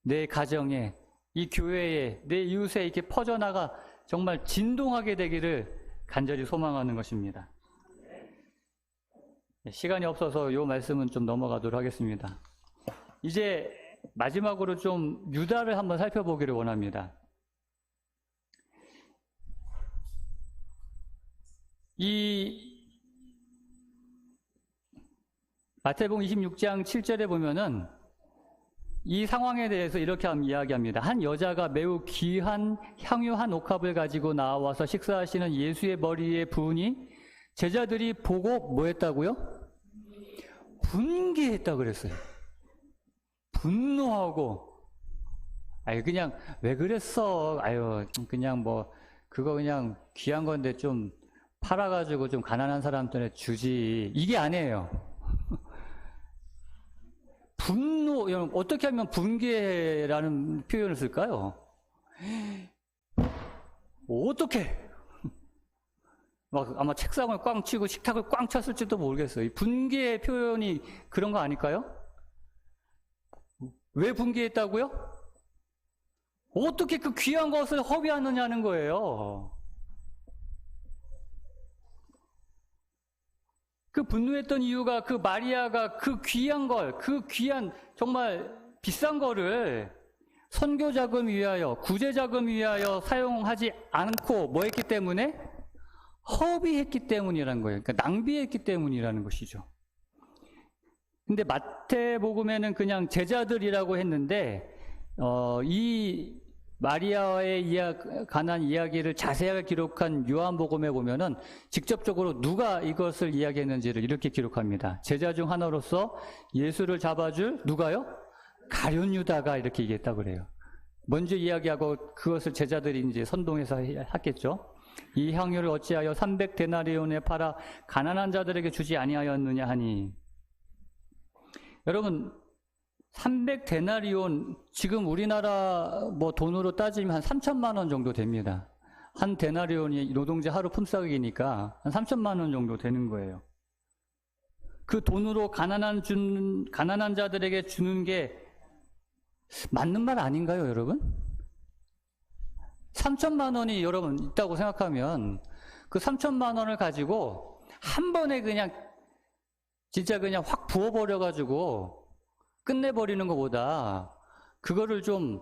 내 가정에, 이 교회에, 내 이웃에 이렇게 퍼져나가 정말 진동하게 되기를 간절히 소망하는 것입니다. 시간이 없어서 이 말씀은 좀 넘어가도록 하겠습니다. 이제 마지막으로 좀 유다를 한번 살펴보기를 원합니다. 이 마태복음 26장 7절에 보면은 이 상황에 대해서 이렇게 이야기합니다. 한 여자가 매우 귀한 향유한 옥합을 가지고 나와서 식사하시는 예수의 머리에 부으니 제자들이 보고 뭐 했다고요? 분개했다 그랬어요. 분노하고, 그냥 왜 그랬어? 그냥 그거 그냥 귀한 건데 좀 팔아가지고 좀 가난한 사람들한테 주지. 이게 아니에요. 분노, 여러분, 어떻게 하면 분개라는 표현을 쓸까요? 어떻게? 아마 책상을 꽝 치고 식탁을 꽝 쳤을지도 모르겠어요. 이 분개의 표현이 그런 거 아닐까요? 왜 분개했다고요? 어떻게 그 귀한 것을 허비하느냐는 거예요. 그 분노했던 이유가 그 마리아가 그 귀한 걸, 그 귀한 정말 비싼 거를 선교 자금 위하여, 구제 자금 위하여 사용하지 않고 뭐 했기 때문에? 허비했기 때문이라는 거예요. 그러니까 낭비했기 때문이라는 것이죠. 근데 마태복음에는 그냥 제자들이라고 했는데, 이 마리아에 관한 이야기를 자세하게 기록한 요한복음에 보면은 직접적으로 누가 이것을 이야기했는지를 이렇게 기록합니다. 제자 중 하나로서 예수를 잡아줄 누가요? 가룟 유다가 이렇게 얘기했다고 그래요. 먼저 이야기하고 그것을 제자들이 이제 선동해서 했겠죠. 이 향유를 어찌하여 300데나리온에 팔아 가난한 자들에게 주지 아니하였느냐 하니. 여러분, 300데나리온, 지금 우리나라 돈으로 따지면 한 3천만 원 정도 됩니다. 한 데나리온이 노동자 하루 품삯이니까 한 3천만 원 정도 되는 거예요. 그 돈으로 가난한 자들에게 주는 게 맞는 말 아닌가요, 여러분? 3천만 원이 여러분 있다고 생각하면 그 3천만 원을 가지고 한 번에 그냥 진짜 그냥 확 부어버려가지고 끝내버리는 것보다 그거를 좀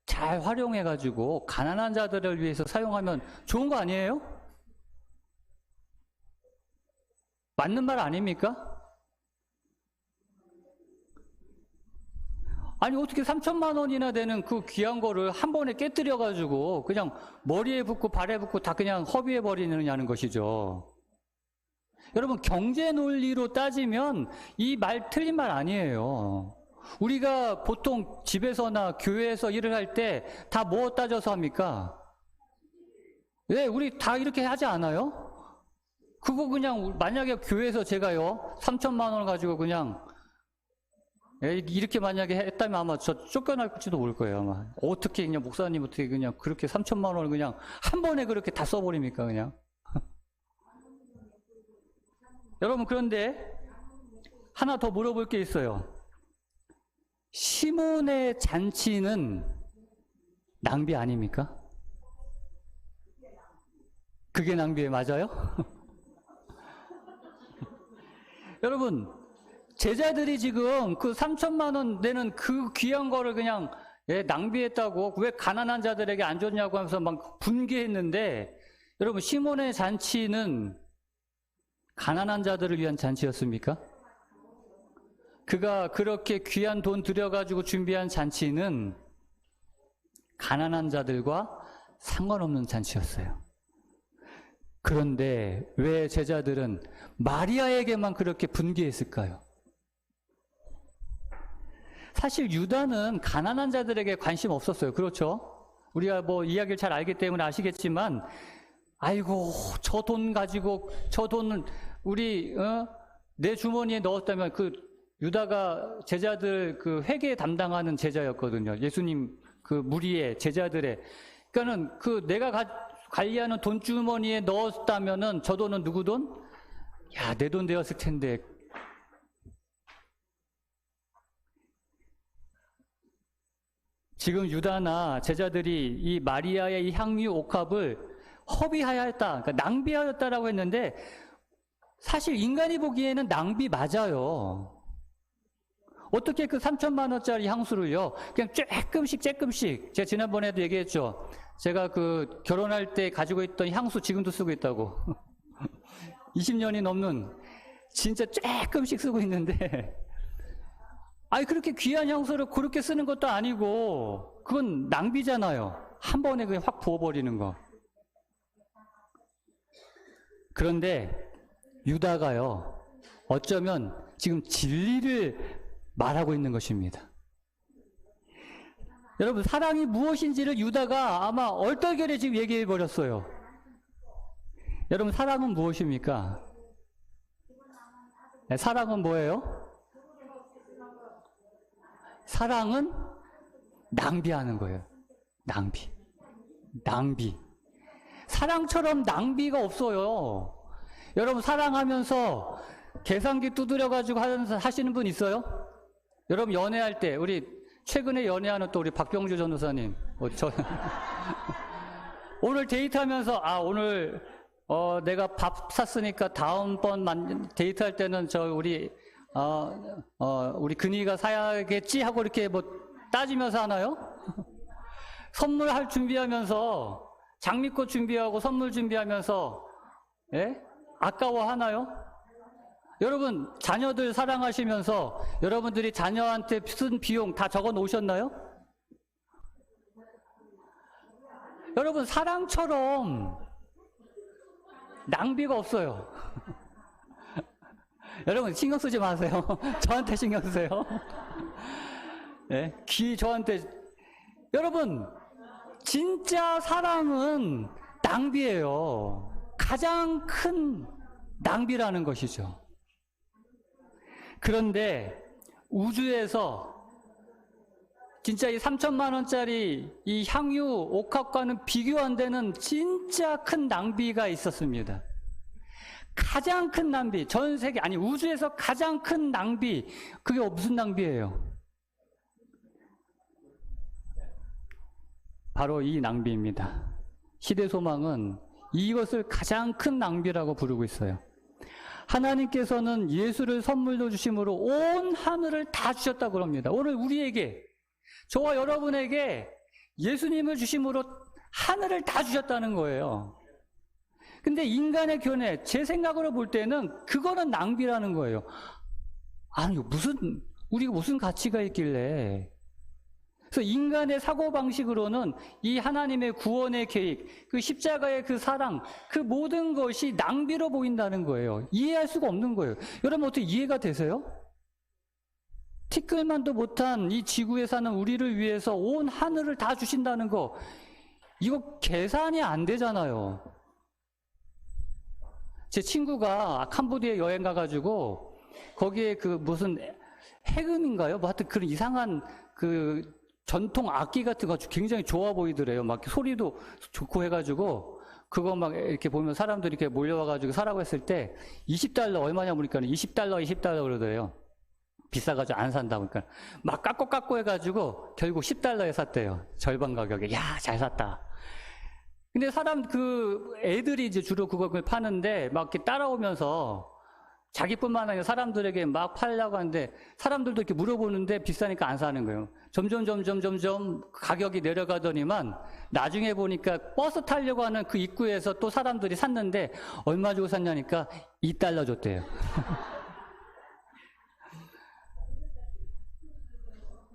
잘 활용해가지고 가난한 자들을 위해서 사용하면 좋은 거 아니에요? 맞는 말 아닙니까? 아니 어떻게 3천만 원이나 되는 그 귀한 거를 한 번에 깨뜨려가지고 그냥 머리에 붓고 발에 붓고 다 그냥 허비해버리느냐는 것이죠. 여러분, 경제 논리로 따지면 이 말 틀린 말 아니에요. 우리가 보통 집에서나 교회에서 일을 할 때 다 뭐 따져서 합니까? 네, 우리 다 이렇게 하지 않아요? 그거 그냥 만약에 교회에서 제가요 3천만 원을 가지고 그냥 이렇게 만약에 했다면 아마 저 쫓겨날지도 모를 거예요. 아마 어떻게 그냥 목사님 어떻게 그냥 그렇게 3천만 원을 그냥 한 번에 그렇게 다 써버립니까 그냥? 여러분, 그런데 하나 더 물어볼 게 있어요. 시몬의 잔치는 낭비 아닙니까? 그게 낭비에 맞아요? 여러분, 제자들이 지금 그 3천만 원 내는 그 귀한 거를 그냥 낭비했다고 왜 가난한 자들에게 안 줬냐고 하면서 막 분개했는데, 여러분, 시몬의 잔치는 가난한 자들을 위한 잔치였습니까? 그가 그렇게 귀한 돈 들여가지고 준비한 잔치는 가난한 자들과 상관없는 잔치였어요. 그런데 왜 제자들은 마리아에게만 그렇게 분개했을까요? 사실 유다는 가난한 자들에게 관심 없었어요. 그렇죠? 우리가 뭐 이야기를 잘 알기 때문에 아시겠지만, 아이고, 저 돈 가지고, 저 돈은 우리, 내 주머니에 넣었다면, 그 유다가 제자들 그 회계 담당하는 제자였거든요. 예수님 그 무리의 제자들의. 그러니까는 그 내가 관리하는 돈 주머니에 넣었다면은 저 돈은 누구 돈? 야, 내 돈 되었을 텐데. 지금 유다나 제자들이 이 마리아의 이 향유 옥합을 허비하였다, 그러니까 낭비하였다라고 했는데, 사실 인간이 보기에는 낭비 맞아요. 어떻게 그 3천만 원짜리 향수를요, 그냥 조금씩, 제가 지난번에도 얘기했죠. 제가 그 결혼할 때 가지고 있던 향수 지금도 쓰고 있다고. 20년이 넘는, 진짜 조금씩 쓰고 있는데, 아니, 그렇게 귀한 향수를 그렇게 쓰는 것도 아니고, 그건 낭비잖아요. 한 번에 그냥 확 부어버리는 거. 그런데 유다가요, 어쩌면 지금 진리를 말하고 있는 것입니다. 여러분, 사랑이 무엇인지를 유다가 아마 얼떨결에 지금 얘기해 버렸어요. 여러분, 사랑은 무엇입니까? 네, 사랑은 뭐예요? 사랑은 낭비하는 거예요. 낭비. 사랑처럼 낭비가 없어요. 여러분, 사랑하면서 계산기 두드려가지고 하시는 분 있어요? 여러분, 연애할 때, 우리 최근에 연애하는 또 우리 박병주 전도사님, 오늘 데이트하면서, 오늘 내가 밥 샀으니까 다음번 데이트할 때는 우리 근이가 사야겠지 하고 이렇게 뭐 따지면서 하나요? 선물할 준비하면서, 장미꽃 준비하고 선물 준비하면서, 아까워하나요? 여러분, 자녀들 사랑하시면서 여러분들이 자녀한테 쓴 비용 다 적어 놓으셨나요? 여러분, 사랑처럼 낭비가 없어요. 여러분, 신경 쓰지 마세요. 저한테 신경 쓰세요. 저한테. 여러분, 진짜 사랑은 낭비예요. 가장 큰 낭비라는 것이죠. 그런데 우주에서 진짜 이 3천만 원짜리 이 향유 옥합과는 비교 안 되는 진짜 큰 낭비가 있었습니다. 가장 큰 낭비, 전 세계, 아니 우주에서 가장 큰 낭비, 그게 무슨 낭비예요? 바로 이 낭비입니다. 시대소망은 이것을 가장 큰 낭비라고 부르고 있어요. 하나님께서는 예수를 선물로 주심으로 온 하늘을 다 주셨다고 합니다. 오늘 우리에게, 저와 여러분에게 예수님을 주심으로 하늘을 다 주셨다는 거예요. 근데 인간의 견해, 제 생각으로 볼 때는 그거는 낭비라는 거예요. 아니, 우리가 무슨 가치가 있길래. 그래서 인간의 사고방식으로는 이 하나님의 구원의 계획, 그 십자가의 그 사랑, 그 모든 것이 낭비로 보인다는 거예요. 이해할 수가 없는 거예요. 여러분, 어떻게 이해가 되세요? 티끌만도 못한 이 지구에 사는 우리를 위해서 온 하늘을 다 주신다는 거, 이거 계산이 안 되잖아요. 제 친구가 캄보디아 여행 가가지고 거기에 그 무슨 해금인가요? 뭐 하여튼 그런 이상한 그 전통 악기 같은 거 굉장히 좋아 보이더래요. 막 소리도 좋고 해가지고 그거 막 이렇게 보면 사람들이 이렇게 몰려와가지고 사라고 했을 때 20달러 얼마냐 보니까 20달러 그러더래요. 비싸가지고 안 산다 보니까 막 깎고 해가지고 결국 10달러에 샀대요. 절반 가격에. 야, 잘 샀다. 근데 그 애들이 이제 주로 그걸 파는데 막 이렇게 따라오면서 자기뿐만 아니라 사람들에게 막 팔려고 하는데 사람들도 이렇게 물어보는데 비싸니까 안 사는 거예요. 점점 가격이 내려가더니만 나중에 보니까 버스 타려고 하는 그 입구에서 또 사람들이 샀는데 얼마 주고 샀냐니까 2달러 줬대요.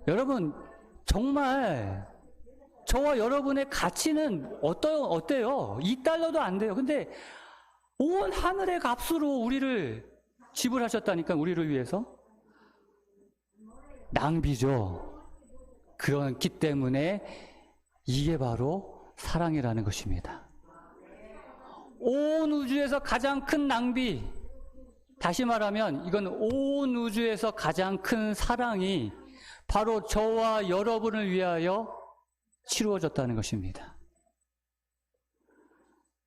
여러분, 정말 저와 여러분의 가치는 어때요? 2달러도 안 돼요. 근데 온 하늘의 값으로 우리를 지불하셨다니까, 우리를 위해서. 낭비죠. 그렇기 때문에 이게 바로 사랑이라는 것입니다. 온 우주에서 가장 큰 낭비, 다시 말하면 이건 온 우주에서 가장 큰 사랑이 바로 저와 여러분을 위하여 치루어졌다는 것입니다.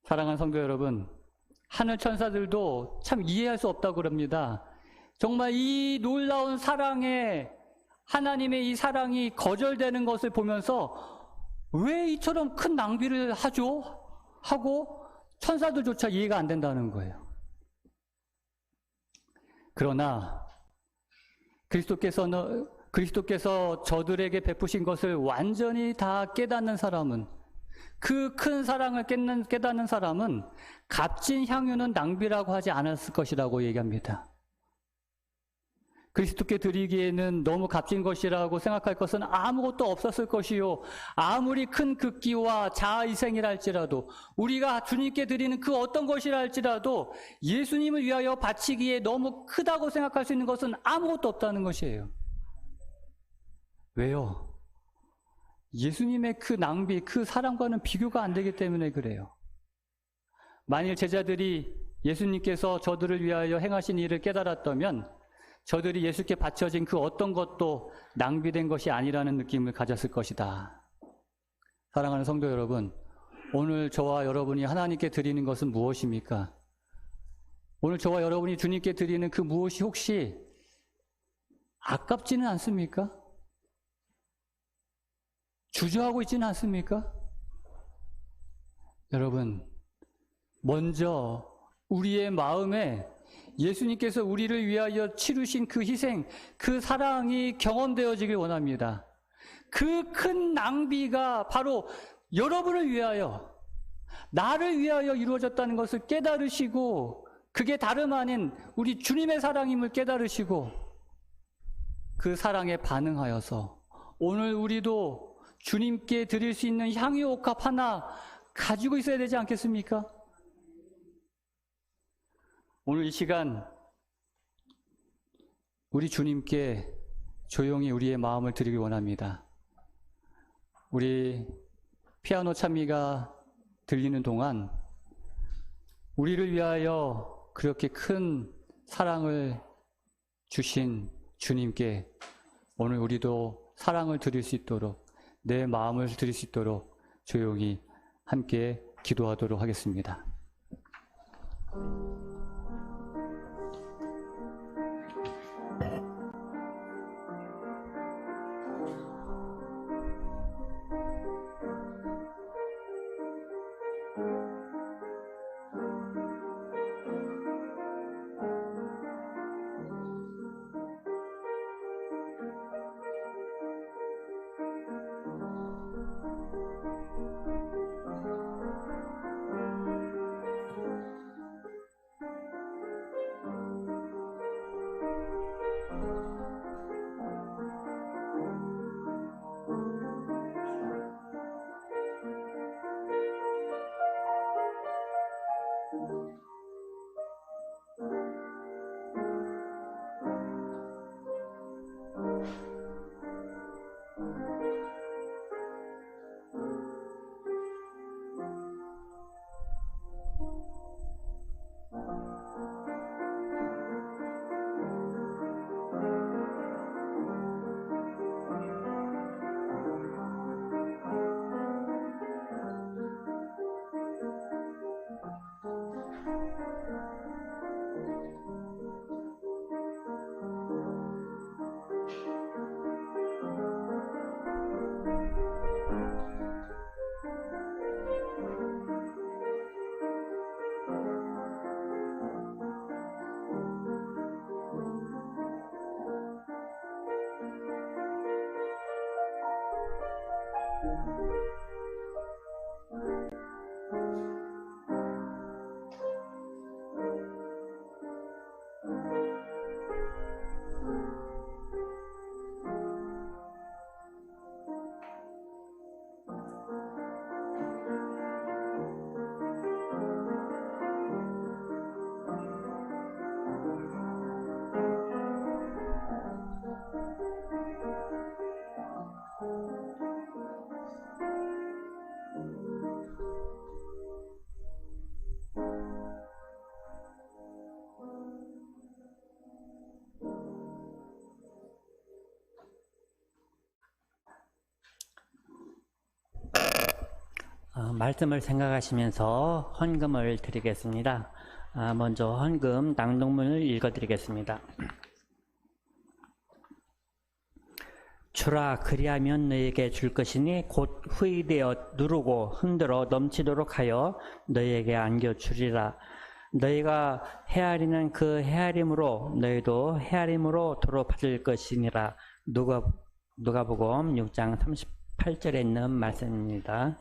사랑하는 성도 여러분, 하늘 천사들도 참 이해할 수 없다고 그럽니다. 정말 이 놀라운 사랑에 하나님의 이 사랑이 거절되는 것을 보면서 왜 이처럼 큰 낭비를 하죠? 하고 천사들조차 이해가 안 된다는 거예요. 그러나 그리스도께서 저들에게 베푸신 것을 완전히 다 깨닫는 사람은, 그 큰 사랑을 깨닫는 사람은 값진 향유는 낭비라고 하지 않았을 것이라고 얘기합니다. 그리스도께 드리기에는 너무 값진 것이라고 생각할 것은 아무것도 없었을 것이요, 아무리 큰 극기와 자아희생이라 할지라도, 우리가 주님께 드리는 그 어떤 것이라 할지라도 예수님을 위하여 바치기에 너무 크다고 생각할 수 있는 것은 아무것도 없다는 것이에요. 왜요? 예수님의 그 낭비, 그 사랑과는 비교가 안 되기 때문에 그래요. 만일 제자들이 예수님께서 저들을 위하여 행하신 일을 깨달았다면 저들이 예수께 바쳐진 그 어떤 것도 낭비된 것이 아니라는 느낌을 가졌을 것이다. 사랑하는 성도 여러분, 오늘 저와 여러분이 하나님께 드리는 것은 무엇입니까? 오늘 저와 여러분이 주님께 드리는 그 무엇이 혹시 아깝지는 않습니까? 주저하고 있지는 않습니까? 여러분, 먼저 우리의 마음에 예수님께서 우리를 위하여 치르신 그 희생, 그 사랑이 경험되어지길 원합니다. 그 큰 낭비가 바로 여러분을 위하여, 나를 위하여 이루어졌다는 것을 깨달으시고, 그게 다름 아닌 우리 주님의 사랑임을 깨달으시고, 그 사랑에 반응하여서 오늘 우리도 주님께 드릴 수 있는 향유 옥합 하나 가지고 있어야 되지 않겠습니까? 오늘 이 시간 우리 주님께 조용히 우리의 마음을 드리기 원합니다. 우리 피아노 찬미가 들리는 동안 우리를 위하여 그렇게 큰 사랑을 주신 주님께 오늘 우리도 사랑을 드릴 수 있도록, 내 마음을 드릴 수 있도록 조용히 함께 기도하도록 하겠습니다. 말씀을 생각하시면서 헌금을 드리겠습니다. 먼저 헌금 낭독문을 읽어드리겠습니다. 주라, 그리하면 너에게 줄 것이니 곧 후이되어 누르고 흔들어 넘치도록 하여 너에게 안겨주리라. 너희가 헤아리는 그 헤아림으로 너희도 헤아림으로 도로 받을 것이니라. 누가복음 6장 38절에 있는 말씀입니다.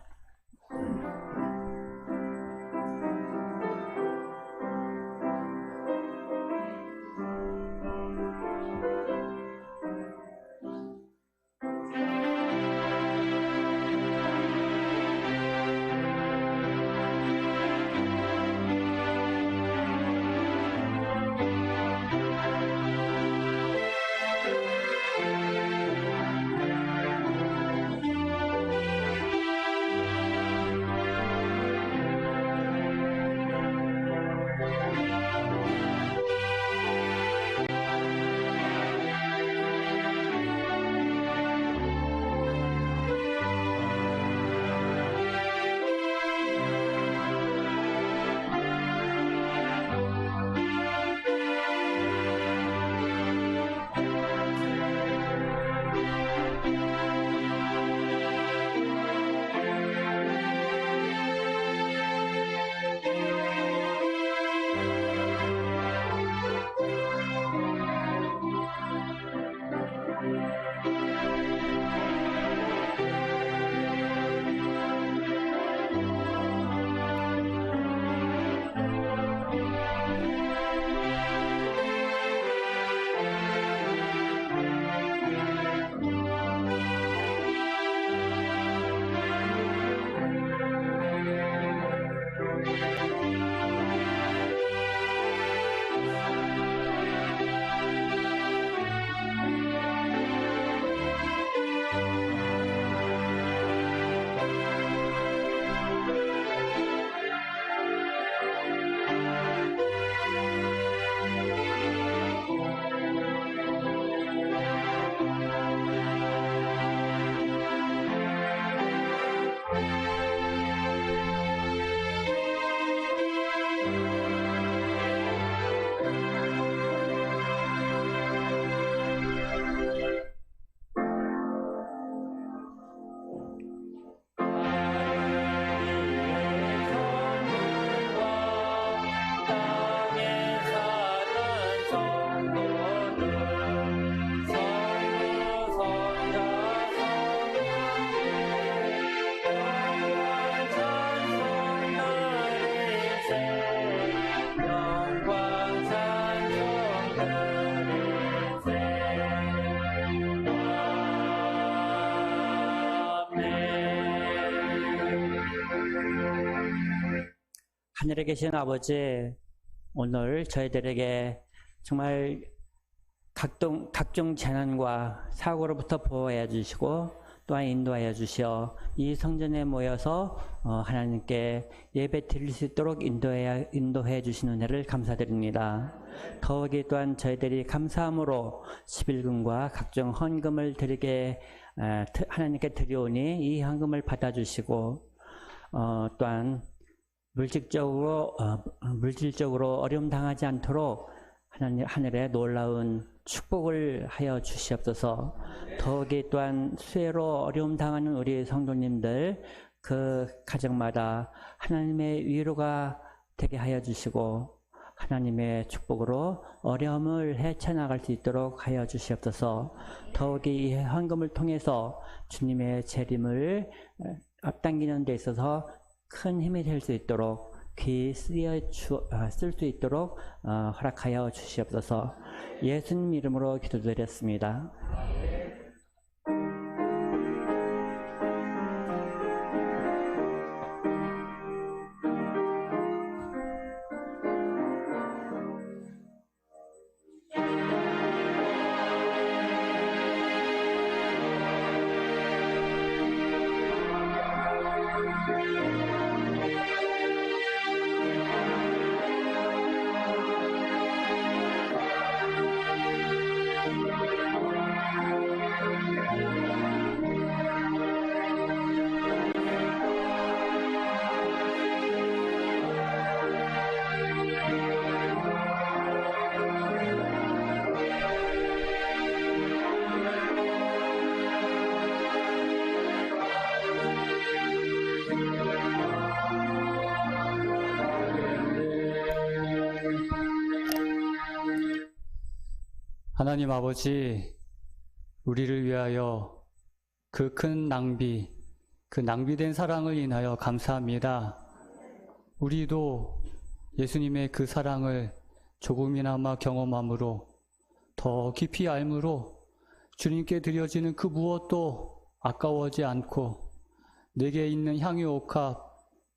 하늘에 계신 아버지, 오늘 저희들에게 정말 각종 재난과 사고로부터 보호해 주시고 또한 인도하여 주시어 이 성전에 모여서 하나님께 예배 드릴 수 있도록 인도해 주시는 은혜를 감사드립니다. 더욱이 또한 저희들이 감사함으로 11금과 각종 헌금을 하나님께 드리오니 이 헌금을 받아주시고 또한 물질적으로 어려움 당하지 않도록 하늘의 놀라운 축복을 하여 주시옵소서. 더욱이 또한 수혜로 어려움 당하는 우리 성도님들 그 가정마다 하나님의 위로가 되게 하여 주시고 하나님의 축복으로 어려움을 헤쳐나갈 수 있도록 하여 주시옵소서. 더욱이 이 헌금을 통해서 주님의 재림을 앞당기는 데 있어서 큰 힘이 될 수 있도록 귀 쓸 수 있도록 허락하여 주시옵소서. 예수님 이름으로 기도드렸습니다. 하나님 아버지, 우리를 위하여 그 큰 낭비, 그 낭비된 사랑을 인하여 감사합니다. 우리도 예수님의 그 사랑을 조금이나마 경험함으로 더 깊이 알므로 주님께 드려지는 그 무엇도 아까워하지 않고 내게 있는 향유옥합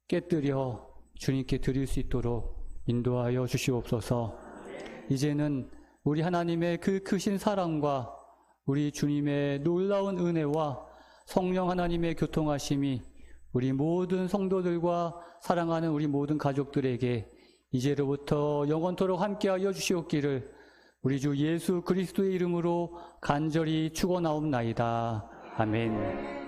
깨뜨려 주님께 드릴 수 있도록 인도하여 주시옵소서. 이제는 우리 하나님의 그 크신 사랑과 우리 주님의 놀라운 은혜와 성령 하나님의 교통하심이 우리 모든 성도들과 사랑하는 우리 모든 가족들에게 이제로부터 영원토록 함께하여 주시옵기를 우리 주 예수 그리스도의 이름으로 간절히 축원하옵나이다. 아멘.